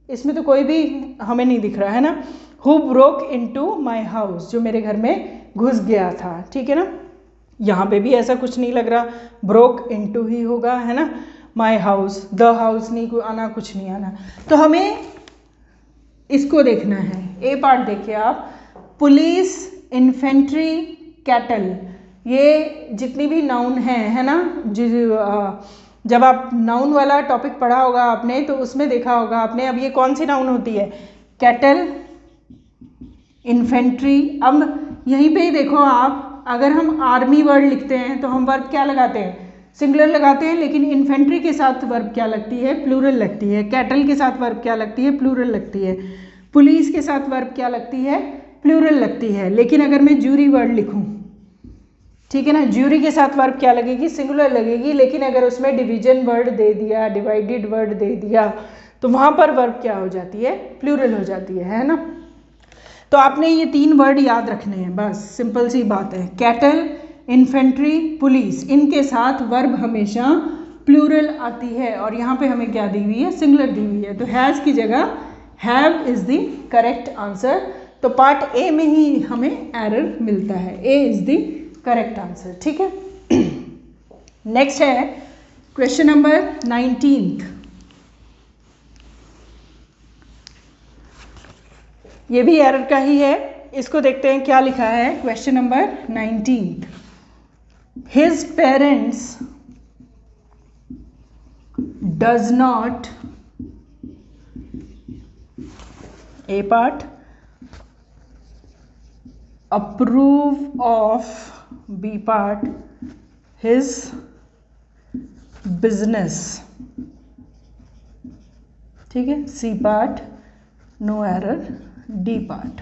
Speaker 2: इसमें तो कोई भी हमें नहीं दिख रहा है ना, who broke into my house, जो मेरे घर में घुस गया था, ठीक है ना, यहाँ पे भी ऐसा कुछ नहीं लग रहा, ब्रोक इनटू ही होगा, है ना, माय हाउस, द हाउस नहीं आना, कुछ नहीं आना, तो हमें इसको देखना है। ए पार्ट देखिए आप, पुलिस, इन्फेंट्री, कैटल, ये जितनी भी नाउन हैं, है ना, जब आप नाउन वाला टॉपिक पढ़ा होगा आपने तो उसमें देखा होगा आपने, अब ये कौन सी नाउन होती है, कैटल, इन्फेंट्री। अब यहीं पे ही देखो आप, अगर हम आर्मी वर्ड लिखते हैं तो हम वर्ब क्या लगाते हैं, सिंगुलर लगाते हैं, लेकिन इन्फेंट्री के साथ वर्ब क्या लगती है, प्लूरल लगती है, कैटल के साथ वर्ब क्या लगती है, प्लूरल लगती है, पुलिस के साथ वर्ब क्या लगती है, प्लूरल लगती है। लेकिन अगर मैं ज्यूरी वर्ड लिखूं, ठीक है ना, ज्यूरी के साथ वर्ब क्या लगेगी, सिंगुलर लगेगी, लेकिन अगर उसमें डिवीजन वर्ड दे दिया, डिवाइडेड वर्ड दे दिया, तो वहाँ पर वर्ब क्या हो जाती है, प्लूरल हो जाती है ना। तो आपने ये 3 वर्ड याद रखने हैं, बस सिंपल सी बात है, कैटल, इन्फेंट्री, पुलिस, इनके साथ वर्ब हमेशा प्लूरल आती है, और यहाँ पे हमें क्या दी हुई है, सिंगुलर दी हुई है, तो हैज़ की जगह have is the correct answer. तो पार्ट ए में ही हमें एरर मिलता है, A is the correct answer, ठीक है। नेक्स्ट है क्वेश्चन नंबर 19, ये भी एरर का ही है, इसको देखते हैं क्या लिखा है। Question number 19, his parents does not, A part, approve of, B part, his business, ठीक है, C part, no error, D part.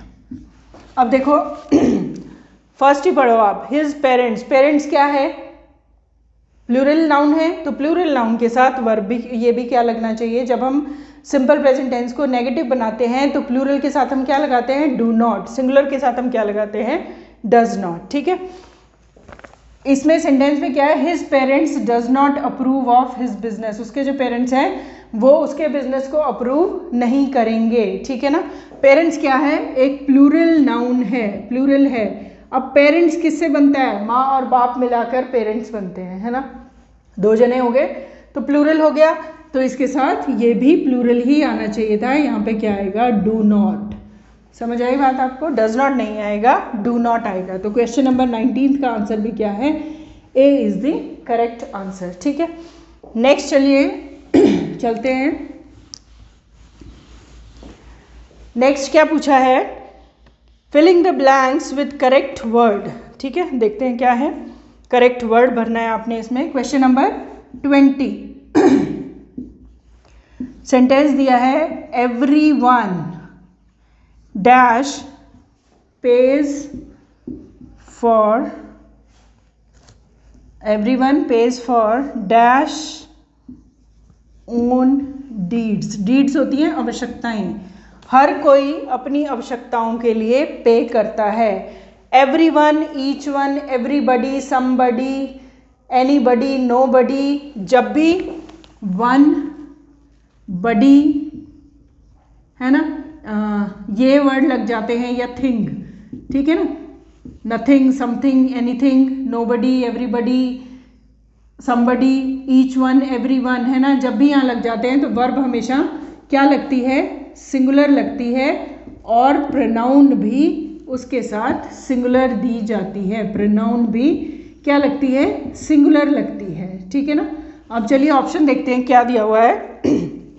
Speaker 2: अब देखो फर्स्ट ही पढ़ो आप, हिज पेरेंट्स। पेरेंट्स क्या है? प्लूरल नाउन है, तो प्लूरल नाउन के साथ वर्ब भी, ये भी क्या लगना चाहिए? जब हम सिंपल प्रेजेंट टेंस को नेगेटिव बनाते हैं तो प्लूरल के साथ हम क्या लगाते हैं? Do not. सिंगुलर के साथ हम क्या लगाते हैं? Does not. ठीक है, इसमें सेंटेंस में क्या है? His parents does not approve of his business. उसके जो पेरेंट्स हैं वो उसके बिजनेस को अप्रूव नहीं करेंगे। ठीक है ना, पेरेंट्स क्या है? एक प्लूरल नाउन है, प्लूरल है। अब पेरेंट्स किससे बनता है? माँ और बाप मिलाकर पेरेंट्स बनते हैं, है ना, दो जने हो गए तो प्लूरल हो गया, तो इसके साथ ये भी प्लूरल ही आना चाहिए था। यहाँ पे क्या आएगा? Do not. समझ आई बात आपको? डज नॉट नहीं आएगा, डू नॉट आएगा। तो क्वेश्चन नंबर 19 का आंसर भी क्या है? ए इज द करेक्ट आंसर। ठीक है, नेक्स्ट चलिए चलते हैं। नेक्स्ट क्या पूछा है? Filling the blanks with correct word. ठीक है, देखते हैं क्या है। करेक्ट वर्ड भरना है आपने इसमें। क्वेश्चन नंबर 20 सेंटेंस दिया है, everyone dash page for, everyone page for dash own deeds. Deeds होती हैं आवश्यकताएं, हर कोई अपनी आवश्यकताओं के लिए पे करता है। Everyone, each one, everybody, somebody, anybody, nobody. जब भी वन, बडी, है ना, ये वर्ड लग जाते हैं, या थिंग, ठीक है ना, nothing, something, anything, nobody, everybody, somebody, each one, everyone, है ना, जब भी यहाँ लग जाते हैं तो वर्ब हमेशा क्या लगती है? सिंगुलर लगती है, और प्रोनाउन भी उसके साथ सिंगुलर दी जाती है। प्रोनाउन भी क्या लगती है? सिंगुलर लगती है। ठीक है ना। अब चलिए ऑप्शन देखते हैं क्या दिया हुआ है।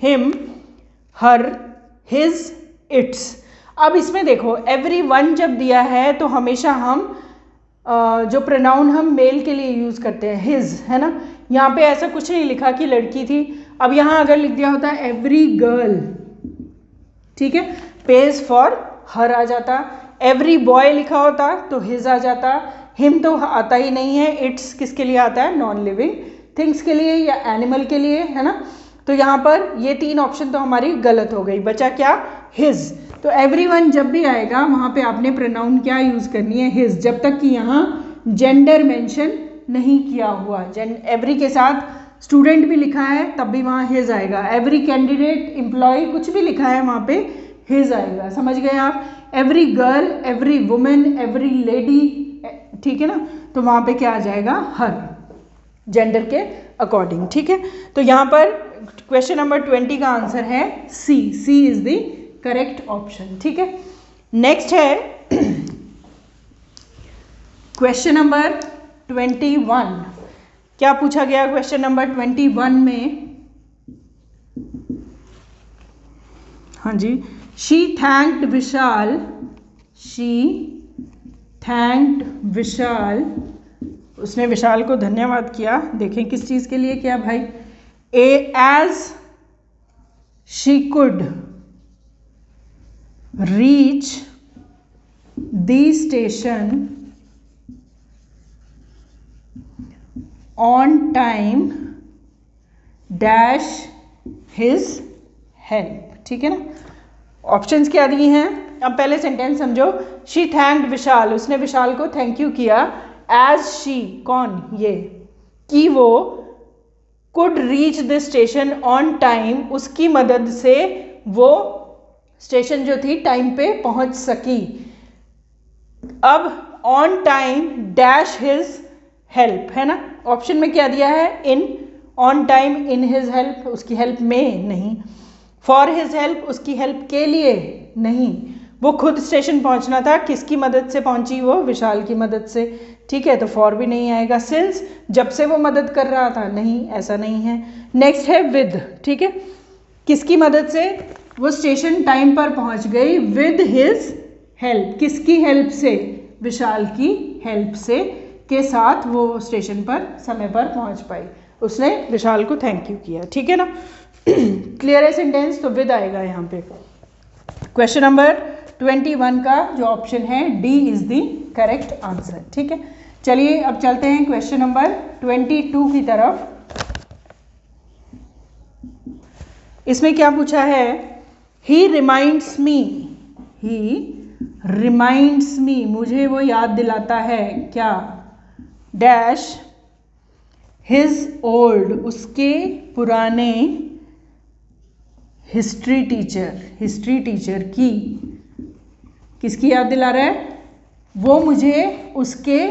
Speaker 2: Him, her, his, it's. अब इसमें देखो एवरीवन जब दिया है तो हमेशा हम जो प्रोनाउन हम मेल के लिए यूज़ करते हैं हिज, है ना। यहाँ पे ऐसा कुछ नहीं लिखा कि लड़की थी। अब यहाँ अगर लिख दिया होता एवरी गर्ल, ठीक है, पेज फॉर हर आ जाता। एवरी बॉय लिखा होता तो हिज आ जाता। हिम तो आता ही नहीं है। इट्स किसके लिए आता है? नॉन लिविंग थिंग्स के लिए या एनिमल के लिए, है ना। तो यहाँ पर ये तीन ऑप्शन तो हमारी गलत हो गई। बचा क्या? हिज। तो एवरीवन जब भी आएगा वहाँ पे आपने प्रोनाउन क्या यूज़ करनी है? हिज, जब तक कि यहाँ जेंडर मेंशन नहीं किया हुआ। एवरी के साथ स्टूडेंट भी लिखा है तब भी वहाँ हिज आएगा। एवरी कैंडिडेट, एम्प्लॉय, कुछ भी लिखा है वहाँ पे हिज आएगा। समझ गए आप? Every girl, every women, every lady, ठीक है ना, तो वहाँ पे क्या आ जाएगा? हर, जेंडर के अकॉर्डिंग। ठीक है, तो यहाँ पर क्वेश्चन नंबर 20 का आंसर है सी। सी इज द करेक्ट ऑप्शन। ठीक है, नेक्स्ट है क्वेश्चन नंबर 21। क्या पूछा गया क्वेश्चन नंबर 21 में? हाँ जी, she thanked Vishal, she thanked Vishal, उसने विशाल को धन्यवाद किया। देखें किस चीज़ के लिए किया भाई? As she could reach the station on time dash his help. ठीक है ना। ऑप्शंस क्या दिए हैं? अब पहले सेंटेंस समझो। शी थैंक्ड विशाल, उसने विशाल को थैंक यू किया। एज शी, कौन? ये, कि वो could reach the station on time, उसकी मदद से वो स्टेशन जो थी टाइम पे पहुंच सकी। अब on time dash his help, है ना। ऑप्शन में क्या दिया है? In, on time in his help, उसकी हेल्प में नहीं। फॉर हिज हेल्प, उसकी हेल्प के लिए नहीं। वो खुद स्टेशन पहुंचना था, किसकी मदद से पहुंची? वो विशाल की मदद से। ठीक है, तो फॉर भी नहीं आएगा। सिंस, जब से वो मदद कर रहा था, नहीं, ऐसा नहीं है। नेक्स्ट है विद। ठीक है, किसकी मदद से वो स्टेशन टाइम पर पहुंच गई? विद हिज हेल्प, किसकी हेल्प से? विशाल की हेल्प से, के साथ वो स्टेशन पर समय पर पहुंच पाई। उसने विशाल को थैंक यू किया। ठीक है ना। क्लियर है सेंटेंस? तो विद आएगा यहाँ पे। क्वेश्चन नंबर 21 का जो ऑप्शन है D is the correct answer. ठीक है, चलिए अब चलते हैं क्वेश्चन नंबर 22 की तरफ। इसमें क्या पूछा है, ही रिमाइंड्स मी, मुझे वो याद दिलाता है क्या, डैश हिज ओल्ड, उसके पुराने हिस्ट्री टीचर की, किसकी याद दिला रहा है, वो मुझे उसके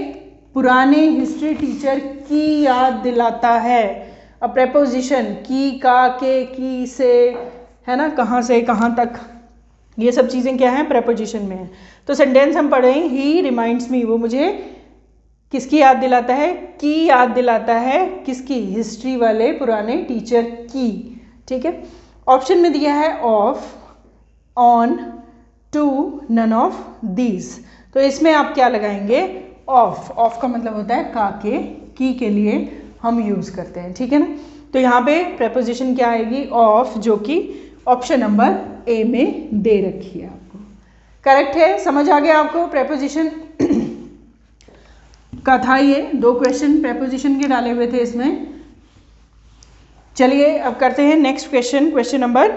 Speaker 2: पुराने हिस्ट्री टीचर की याद दिलाता है। अब प्रेपोजिशन की, का, के, की, से, है ना, कहाँ से कहाँ तक, ये सब चीज़ें क्या हैं, प्रेपोजिशन में है। तो सेंटेंस हम पढ़ें, ही रिमाइंड्स मी, वो मुझे किसकी याद दिलाता है, की याद दिलाता है, किसकी, हिस्ट्री वाले पुराने टीचर की। ठीक है, ऑप्शन में दिया है of, on, to, none of these. तो इसमें आप क्या लगाएंगे, ऑफ का मतलब होता है का के, के लिए हम यूज़ करते हैं। ठीक है ना, तो यहाँ पे प्रेपोजिशन क्या आएगी, ऑफ, जो कि ऑप्शन नंबर ए में दे रखी है आपको। करेक्ट है, समझ आ गया आपको प्रेपोजिशन का था ये, 2 क्वेश्चन प्रेपोजिशन के डाले हुए थे इसमें। चलिए अब करते हैं नेक्स्ट क्वेश्चन, क्वेश्चन नंबर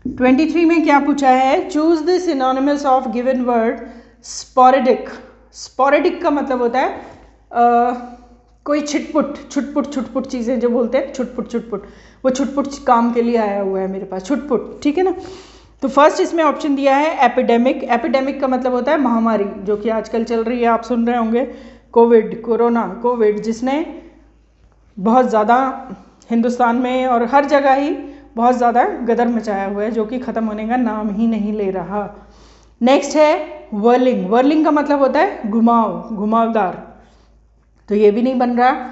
Speaker 2: 23 में क्या पूछा है, choose the synonymous of given word sporadic का मतलब होता है कोई छुटपुट चीज़ें जो बोलते हैं, छुटपुट, वो छुटपुट काम के लिए आया हुआ है मेरे पास, छुटपुट। ठीक है ना, तो फर्स्ट इसमें ऑप्शन दिया है एपिडेमिक का मतलब होता है महामारी, जो कि आजकल चल रही है, आप सुन रहे होंगे, कोविड, जिसने बहुत ज़्यादा हिंदुस्तान में और हर जगह ही बहुत ज़्यादा गदर मचाया हुआ है, जो कि ख़त्म होने का नाम ही नहीं ले रहा। नेक्स्ट है वर्लिंग का मतलब होता है घुमावदार, तो ये भी नहीं बन रहा।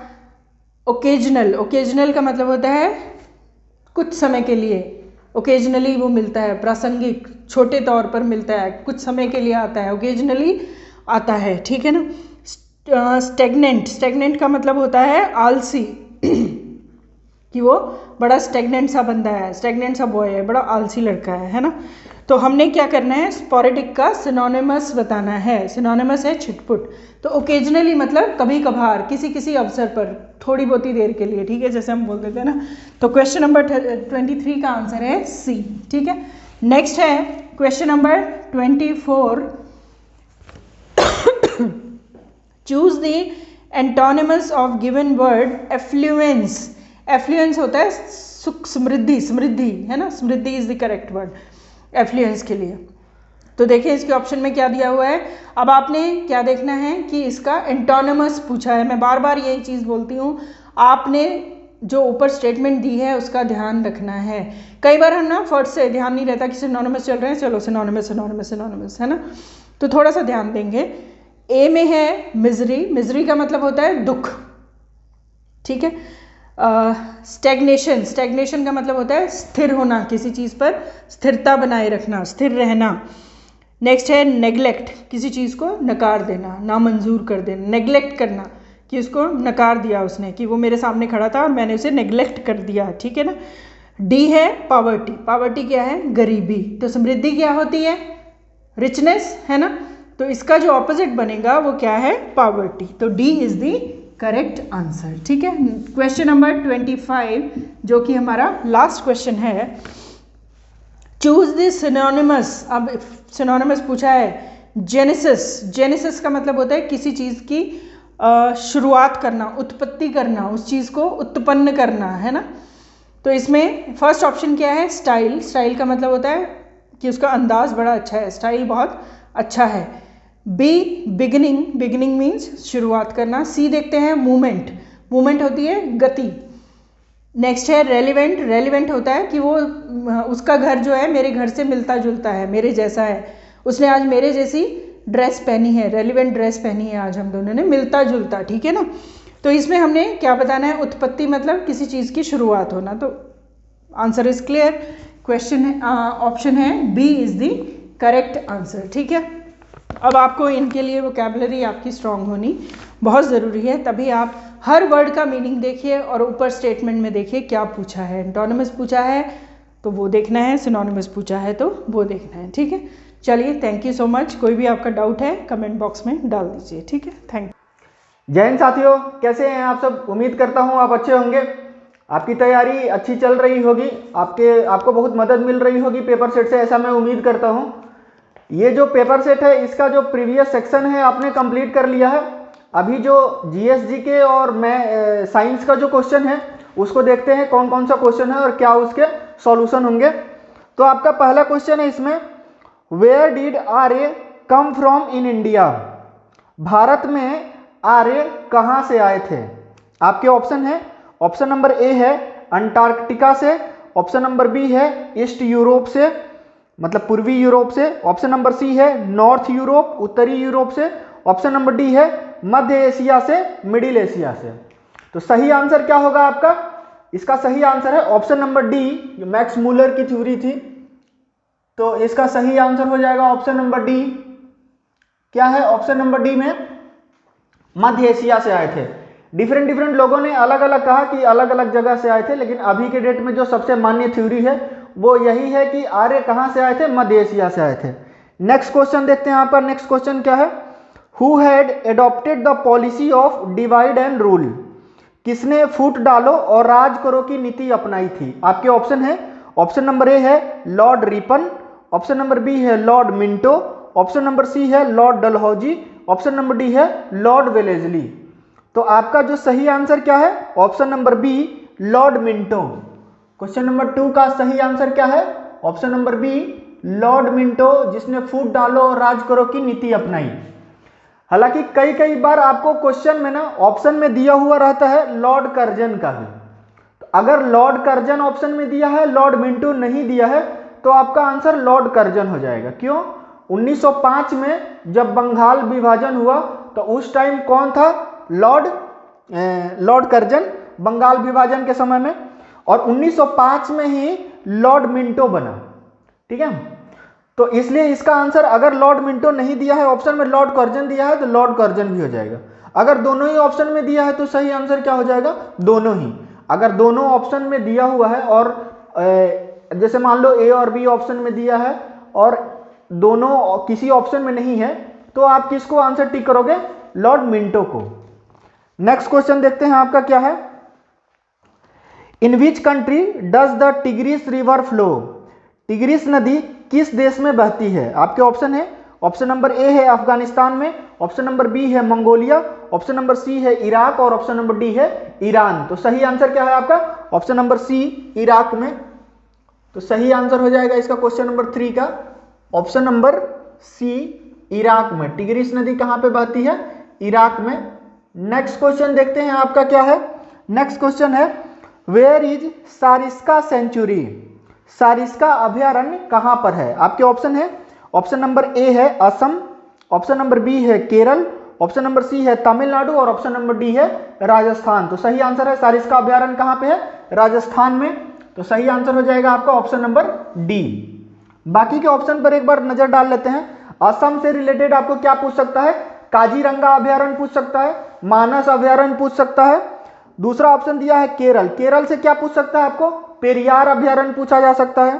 Speaker 2: ओकेजनल का मतलब होता है कुछ समय के लिए, ओकेजनली वो मिलता है, प्रासंगिक, छोटे तौर पर मिलता है, कुछ समय के लिए आता है, ओकेजनली आता है। ठीक है ना, स्टेगनेंट का मतलब होता है आलसी, कि वो बड़ा स्टेगनेंट सा बंदा है, स्टेगनेंट सा बॉय है, बड़ा आलसी लड़का है ना। तो हमने क्या करना है, स्पोरेडिक का सिनोनिमस बताना है, सिनोनिमस है छुटपुट। तो ओकेजनली मतलब कभी कभार, किसी अवसर पर, थोड़ी बहुत ही देर के लिए। ठीक है, जैसे हम बोल देते हैं ना। तो क्वेश्चन नंबर 23 का आंसर है सी। ठीक है, नेक्स्ट है question number 24, choose the antonyms of given word affluence होता है सुख, समृद्धि है ना, समृद्धि is the correct word affluence के लिए। तो देखिए इसके ऑप्शन में क्या दिया हुआ है। अब आपने क्या देखना है कि इसका एंटोनिमस पूछा है। मैं बार बार यही चीज़ बोलती हूँ, आपने जो ऊपर स्टेटमेंट दी है उसका ध्यान रखना है। कई बार हम ना फर्स्ट से ध्यान नहीं रहता कि सिनोनिमस चल रहे हैं, चलो सिनोनिमस है ना, तो थोड़ा सा ध्यान देंगे। ए में है मिजरी का मतलब होता है दुख। ठीक है, स्टैग्नेशन का मतलब होता है स्थिर होना, किसी चीज़ पर स्थिरता बनाए रखना, स्थिर रहना। नेक्स्ट है नेग्लेक्ट, किसी चीज़ को नकार देना, नामंजूर कर देना, नेग्लेक्ट करना, कि उसको नकार दिया उसने, कि वो मेरे सामने खड़ा था और मैंने उसे नेग्लेक्ट कर दिया। ठीक है ना। डी है पावर्टी क्या है, गरीबी। तो समृद्धि क्या होती है, रिचनेस है ना। तो इसका जो ऑपोजिट बनेगा वो क्या है, पावर्टी। तो D is the correct answer. ठीक है, क्वेश्चन नंबर 25 जो कि हमारा लास्ट क्वेश्चन है, चूज द सिनोनिमस। अब सिनोनिमस पूछा है जेनेसिस का मतलब होता है किसी चीज़ की शुरुआत करना, उत्पत्ति करना, उस चीज़ को उत्पन्न करना है ना। तो इसमें फर्स्ट ऑप्शन क्या है, स्टाइल का मतलब होता है कि उसका अंदाज बड़ा अच्छा है, स्टाइल बहुत अच्छा है। बी बिगिनिंग मीन्स शुरुआत करना। सी देखते हैं मूवमेंट होती है गति। नेक्स्ट है रेलिवेंट होता है कि वो उसका घर जो है मेरे घर से मिलता जुलता है, मेरे जैसा है, उसने आज मेरे जैसी ड्रेस पहनी है, रेलिवेंट ड्रेस पहनी है आज हम दोनों ने, मिलता जुलता। ठीक है ना। तो इसमें हमने क्या बताना है, उत्पत्ति मतलब किसी चीज़ की शुरुआत होना। तो आंसर इज क्लियर। क्वेश्चन है ऑप्शन है B is the correct answer. ठीक है, अब आपको इनके लिए वोकैबुलरी आपकी स्ट्रांग होनी बहुत ज़रूरी है, तभी आप हर वर्ड का मीनिंग देखिए और ऊपर स्टेटमेंट में देखिए क्या पूछा है। एंटोनिमस पूछा है, तो वो देखना है, सिनोनिमस पूछा है तो वो देखना है, ठीक है। चलिए, थैंक यू सो मच। कोई भी आपका डाउट है कमेंट बॉक्स में डाल दीजिए, ठीक है। Thank you.
Speaker 3: जय हिंद साथियों, कैसे हैं आप सब? उम्मीद करता हूं आप अच्छे होंगे। आपकी तैयारी अच्छी चल रही होगी, आपको बहुत मदद मिल रही होगी पेपर सेट से, ऐसा मैं उम्मीद करता हूं। ये जो पेपर सेट है इसका जो प्रीवियस सेक्शन है आपने कंप्लीट कर लिया है। अभी जो जीएस के और मैं साइंस का जो क्वेश्चन है उसको देखते हैं कौन कौन सा क्वेश्चन है और क्या उसके सॉल्यूशन होंगे। तो आपका पहला क्वेश्चन है इसमें, where did Arya come from in India? भारत में आर्य कहां से आए थे? आपके ऑप्शन है, ऑप्शन नंबर ए है अंटार्कटिका से, ऑप्शन नंबर बी है ईस्ट यूरोप से, मतलब पूर्वी यूरोप से, ऑप्शन नंबर सी है नॉर्थ यूरोप, उत्तरी यूरोप से, ऑप्शन नंबर डी है मध्य एशिया से, मिडिल एशिया से। तो सही आंसर क्या होगा आपका? इसका सही आंसर है option number D, Max Muller की थ्योरी थी। तो इसका सही आंसर हो जाएगा ऑप्शन नंबर डी। क्या है ऑप्शन नंबर डी में? मध्य एशिया से आए थे। डिफरेंट लोगों ने अलग अलग कहा कि अलग अलग जगह से आए थे, लेकिन अभी के डेट में जो सबसे मान्य थ्योरी है वो यही है कि आर्य कहां से आए थे? मध्य एशिया से आए थे। नेक्स्ट क्वेश्चन देखते हैं यहाँ पर। नेक्स्ट क्वेश्चन क्या है? Who had adopted the policy of divide and rule? किसने फूट डालो और राज करो की नीति अपनाई थी? आपके ऑप्शन है, ऑप्शन नंबर ए है Lord Ripon, option number B है Lord Minto, option number C है Lord Dalhousie, option number D है लॉर्ड वेलेजली। तो आपका जो सही आंसर क्या है? Option number B, Lord Minto. Question number 2 का सही आंसर क्या है? Option number B, Lord Minto, जिसने फूट डालो और राज करो की नीति अपनाई। हालांकि कई बार आपको क्वेश्चन में ना ऑप्शन में दिया हुआ रहता है लॉर्ड कर्जन का भी। तो अगर लॉर्ड कर्जन ऑप्शन में दिया है, लॉर्ड मिंटो नहीं दिया है, तो आपका आंसर लॉर्ड कर्जन हो जाएगा। क्यों? 1905 में जब बंगाल विभाजन हुआ तो उस टाइम कौन था? लॉर्ड कर्जन, बंगाल विभाजन के समय में, और 1905 में ही लॉर्ड मिंटो बना। ठीक है, तो इसलिए इसका आंसर, अगर लॉर्ड मिंटो नहीं दिया है ऑप्शन में, लॉर्ड कर्जन दिया है, तो लॉर्ड कर्जन भी हो जाएगा। अगर दोनों ही ऑप्शन में दिया है तो सही आंसर क्या हो जाएगा? दोनों ही। अगर दोनों ऑप्शन में दिया हुआ है और जैसे मान लो ए और बी ऑप्शन में दिया है और दोनों किसी ऑप्शन में नहीं है, तो आप किसको आंसर टिक करोगे? लॉर्ड मिंटो को। नेक्स्ट क्वेश्चन देखते हैं आपका क्या है। In which country does the Tigris river flow? Tigris नदी किस देश में बहती है? आपके ऑप्शन है, ऑप्शन नंबर ए है अफगानिस्तान में, ऑप्शन नंबर बी है मंगोलिया, ऑप्शन नंबर सी है इराक और ऑप्शन नंबर डी है ईरान। तो सही आंसर क्या है आपका? ऑप्शन नंबर सी, इराक में। तो सही आंसर हो जाएगा इसका क्वेश्चन नंबर 3 का ऑप्शन नंबर सी, इराक में। टिग्रिस नदी कहां पे बहती है? इराक में। नेक्स्ट क्वेश्चन देखते हैं आपका क्या है। नेक्स्ट क्वेश्चन है, where is Sariska sanctuary? Sariska अभयारण्य कहां पर है? आपके ऑप्शन है, ऑप्शन नंबर ए है असम, ऑप्शन नंबर बी है केरल, ऑप्शन नंबर सी है तमिलनाडु और ऑप्शन नंबर डी है राजस्थान। तो सही आंसर है सारिस्का अभयारण्य कहां पे है? राजस्थान में। तो सही आंसर हो जाएगा आपका ऑप्शन नंबर डी। बाकी के ऑप्शन पर एक बार नजर डाल लेते हैं। असम से रिलेटेड आपको क्या पूछ सकता है? काजीरंगा अभयारण्य पूछ सकता है, मानस अभयारण्य पूछ सकता है। दूसरा ऑप्शन दिया है केरल, केरल से क्या पूछ सकता है आपको? पेरियार अभयारण्य पूछा जा सकता है।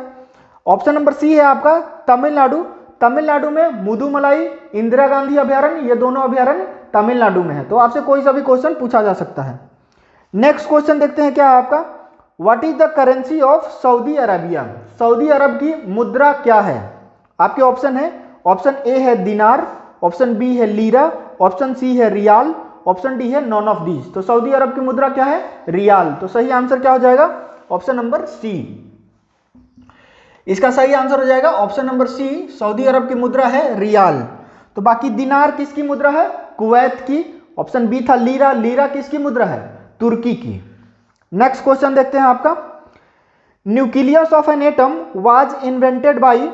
Speaker 3: ऑप्शन नंबर सी है आपका तमिलनाडु, तमिलनाडु में मुदुमलाई, इंदिरा गांधी अभयारण्य, ये दोनों अभयारण्य तमिलनाडु में है। तो आपसे कोई सा भी क्वेश्चन पूछा जा सकता है। नेक्स्ट क्वेश्चन देखते हैं क्या है आपका। What is the currency of Saudi Arabia? सऊदी अरब की मुद्रा क्या है? आपके ऑप्शन है, ऑप्शन ए है दिनार, ऑप्शन बी है लीरा, ऑप्शन सी है रियाल, ऑप्शन डी है नॉन ऑफ दीज। तो सऊदी अरब की मुद्रा क्या है? रियाल। तो सही आंसर क्या हो जाएगा? Option number C. इसका सही आंसर हो जाएगा ऑप्शन नंबर सी, सऊदी अरब की मुद्रा है रियाल। तो बाकी दिनार किसकी मुद्रा है? कुवैत की। ऑप्शन बी था लीरा, लीरा किसकी मुद्रा है? तुर्की की। नेक्स्ट क्वेश्चन देखते हैं आपका। Nucleus of an atom was invented by?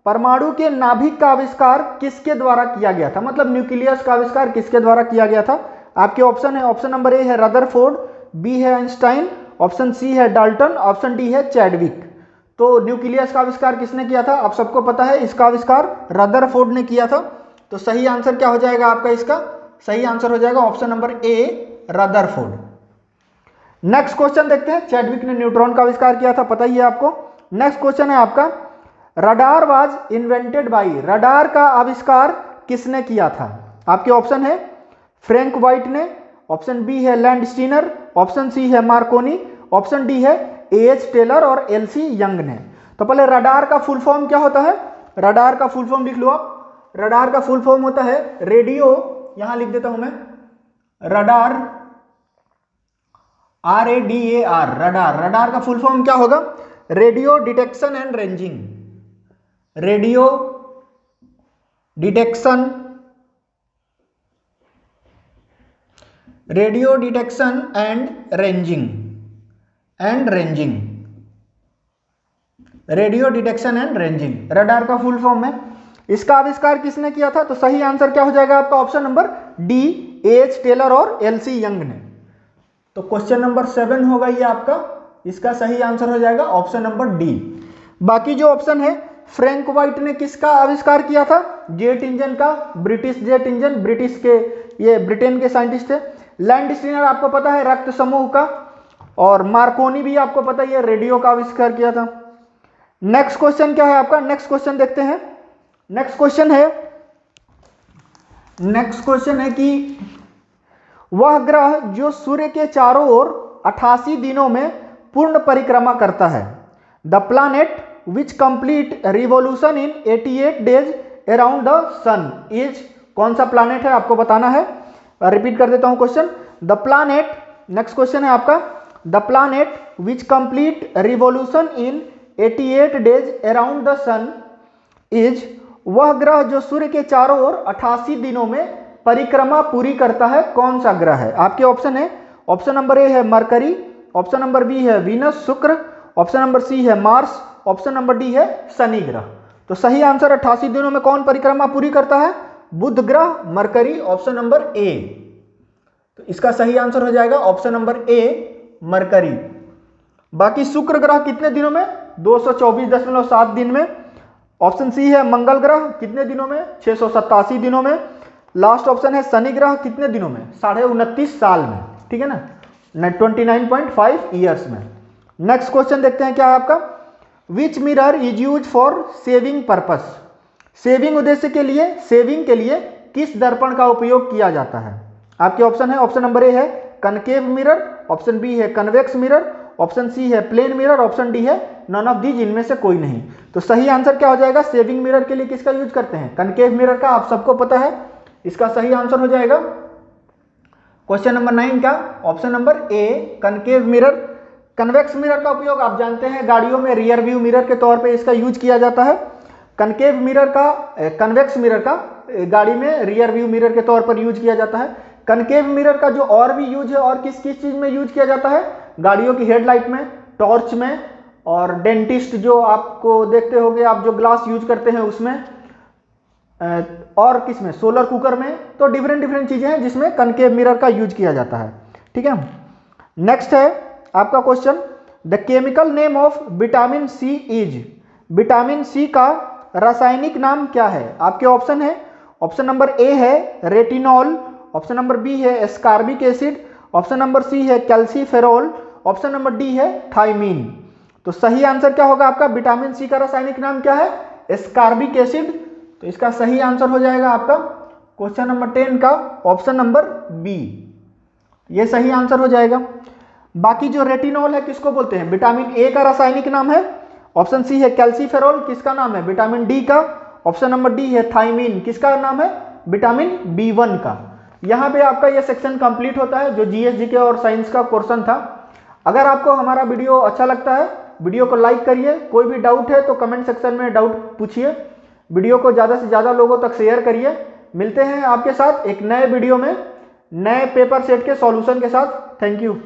Speaker 3: परमाणु के नाभिक का आविष्कार किसके द्वारा किया गया था? मतलब न्यूक्लियस का आविष्कार किसके द्वारा किया गया था? आपके ऑप्शन है, ऑप्शन नंबर ए है रदरफोर्ड, बी है आइंस्टाइन, ऑप्शन सी है डाल्टन, ऑप्शन डी है चैडविक। तो न्यूक्लियस का आविष्कार किसने किया था? आप सबको पता है, इसका आविष्कार रदरफोर्ड ने किया था। तो सही आंसर क्या हो जाएगा आपका? इसका सही आंसर हो जाएगा ऑप्शन नंबर ए, रदरफोर्ड। नेक्स्ट क्वेश्चन देखते हैं। चैडविक ने न्यूट्रॉन का आविष्कार किया था, पता ही है आपको। नेक्स्ट क्वेश्चन है आपका, radar was invented by, radar का आविष्कार किसने किया था? आपके ऑप्शन है फ्रैंक व्हाइट ने, ऑप्शन बी है लैंडस्टीनर, ऑप्शन सी है मार्कोनी, ऑप्शन डी है एएच टेलर और एलसी यंग ने। तो पहले रडार का फुल फॉर्म क्या होता है? रडार का फुल फॉर्म लिख लो आप। रडार का फुल फॉर्म होता है रेडियो, यहां लिख देता हूं मैं, रडार, RADAR, रडार। रडार का फुल फॉर्म क्या होगा? Radio detection and ranging, radio detection, radio detection and ranging, radio detection and ranging radar का फुल फॉर्म है। इसका आविष्कार किसने किया था? तो सही आंसर क्या हो जाएगा आपका? Option number D, H Taylor और एलसी यंग ने। तो क्वेश्चन नंबर 7 होगा ये आपका, इसका सही आंसर हो जाएगा ऑप्शन नंबर डी। बाकी जो ऑप्शन है, फ्रैंक व्हाइट ने किसका आविष्कार किया था? जेट इंजन का, ब्रिटिश जेट इंजन, ब्रिटिश के, ये ब्रिटेन के साइंटिस्ट है। लैंडस्टीनर आपको पता है रक्त समूह का, और मार्कोनी भी आपको पता है रेडियो का आविष्कार किया था। नेक्स्ट क्वेश्चन क्या है आपका? नेक्स्ट क्वेश्चन देखते हैं। नेक्स्ट क्वेश्चन है कि वह ग्रह जो सूर्य के चारों ओर 88 दिनों में पूर्ण परिक्रमा करता है, the planet which complete revolution in 88 days around the sun is, कौन सा प्लैनेट है आपको बताना है। रिपीट कर देता हूं question, the planet, next question है आपका, the planet which complete revolution in 88 days around the sun is, वह ग्रह जो सूर्य के चारों ओर 88 दिनों में परिक्रमा पूरी करता है, कौन सा ग्रह है? आपके ऑप्शन है, ऑप्शन नंबर ए है मरकरी, ऑप्शन नंबर बी है वीनस शुक्र, ऑप्शन नंबर सी है मार्स, ऑप्शन नंबर डी है शनि ग्रह। तो सही आंसर 88 दिनों में कौन परिक्रमा पूरी करता है? बुध ग्रह, मरकरी, ऑप्शन नंबर ए। तो इसका सही आंसर हो जाएगा ऑप्शन नंबर ए, मरकरी। बाकी शुक्र ग्रह कितने दिनों में? 224.7 दिन में। ऑप्शन सी है मंगल ग्रह, कितने दिनों में? 687 दिनों में। लास्ट ऑप्शन है शनि ग्रह, कितने दिनों में? 29.5 साल में, ठीक है ना, 29.5 ईयर्स में। नेक्स्ट क्वेश्चन देखते हैं क्या है आपका, विच mirror is use for saving purpose, saving उद्देश्य के लिए, सेविंग के लिए किस दर्पण का उपयोग किया जाता है? आपके ऑप्शन है, ऑप्शन नंबर ए है कनकेव मिरर, ऑप्शन बी है कन्वेक्स मिरर, ऑप्शन सी है प्लेन मिरर, ऑप्शन डी है नन ऑफ दीज, इनमें से कोई नहीं। तो सही आंसर क्या हो जाएगा? सेविंग मिरर के लिए किसका यूज करते हैं? कनकेव मिरर का, आप सबको पता है। इसका सही आंसर हो जाएगा क्वेश्चन नंबर 9 का ऑप्शन नंबर ए, कनकेव मिरर। कन्वेक्स मिरर का उपयोग आप जानते हैं गाड़ियों में रियर व्यू मिरर के तौर पे इसका यूज किया जाता है। कनकेव मिरर का, कन्वेक्स मिरर का गाड़ी में रियर व्यू मिरर के तौर पर यूज किया जाता है। कनकेव मिरर का जो और भी यूज है, और किस किस चीज में यूज किया जाता है? गाड़ियों की हेडलाइट में, टॉर्च में, और डेंटिस्ट जो आपको देखते होंगे आप, जो ग्लास यूज करते हैं उसमें, और किसमें? सोलर कुकर में। तो डिफरेंट चीजें हैं जिसमें कनकेव मिरर का यूज किया जाता है, ठीक है। नेक्स्ट है आपका question, the chemical name of vitamin C is, vitamin C का रासायनिक नाम क्या है? आपके ऑप्शन है, ऑप्शन नंबर ए है रेटिनॉल, ऑप्शन नंबर बी है ascorbic acid, option number C है कैल्सीफेरॉल, ऑप्शन नंबर डी है थाइमीन। तो सही आंसर क्या होगा आपका? विटामिन सी का रासायनिक नाम क्या है? Ascorbic acid. तो इसका सही आंसर हो जाएगा आपका क्वेश्चन नंबर 10 का ऑप्शन नंबर बी, ये सही आंसर हो जाएगा। बाकी जो रेटिनॉल है किसको बोलते हैं? विटामिन ए का रासायनिक नाम है, ऑप्शन सी है कैल्सीफेरॉल, किसका नाम है? विटामिन डी का, ऑप्शन नंबर डी है थाइमीन, किसका नाम है? विटामिन B1 का। यहाँ पे आपका ये सेक्शन कंप्लीट होता है जो जीएस जीके और साइंस का पोर्शन था। अगर आपको हमारा वीडियो अच्छा लगता है, वीडियो को लाइक करिए, कोई भी डाउट है तो कमेंट सेक्शन में डाउट पूछिए, वीडियो को ज़्यादा से ज़्यादा लोगों तक शेयर करिए। मिलते हैं आपके साथ एक नए वीडियो में, नए पेपर सेट के सॉल्यूशन के साथ। Thank you.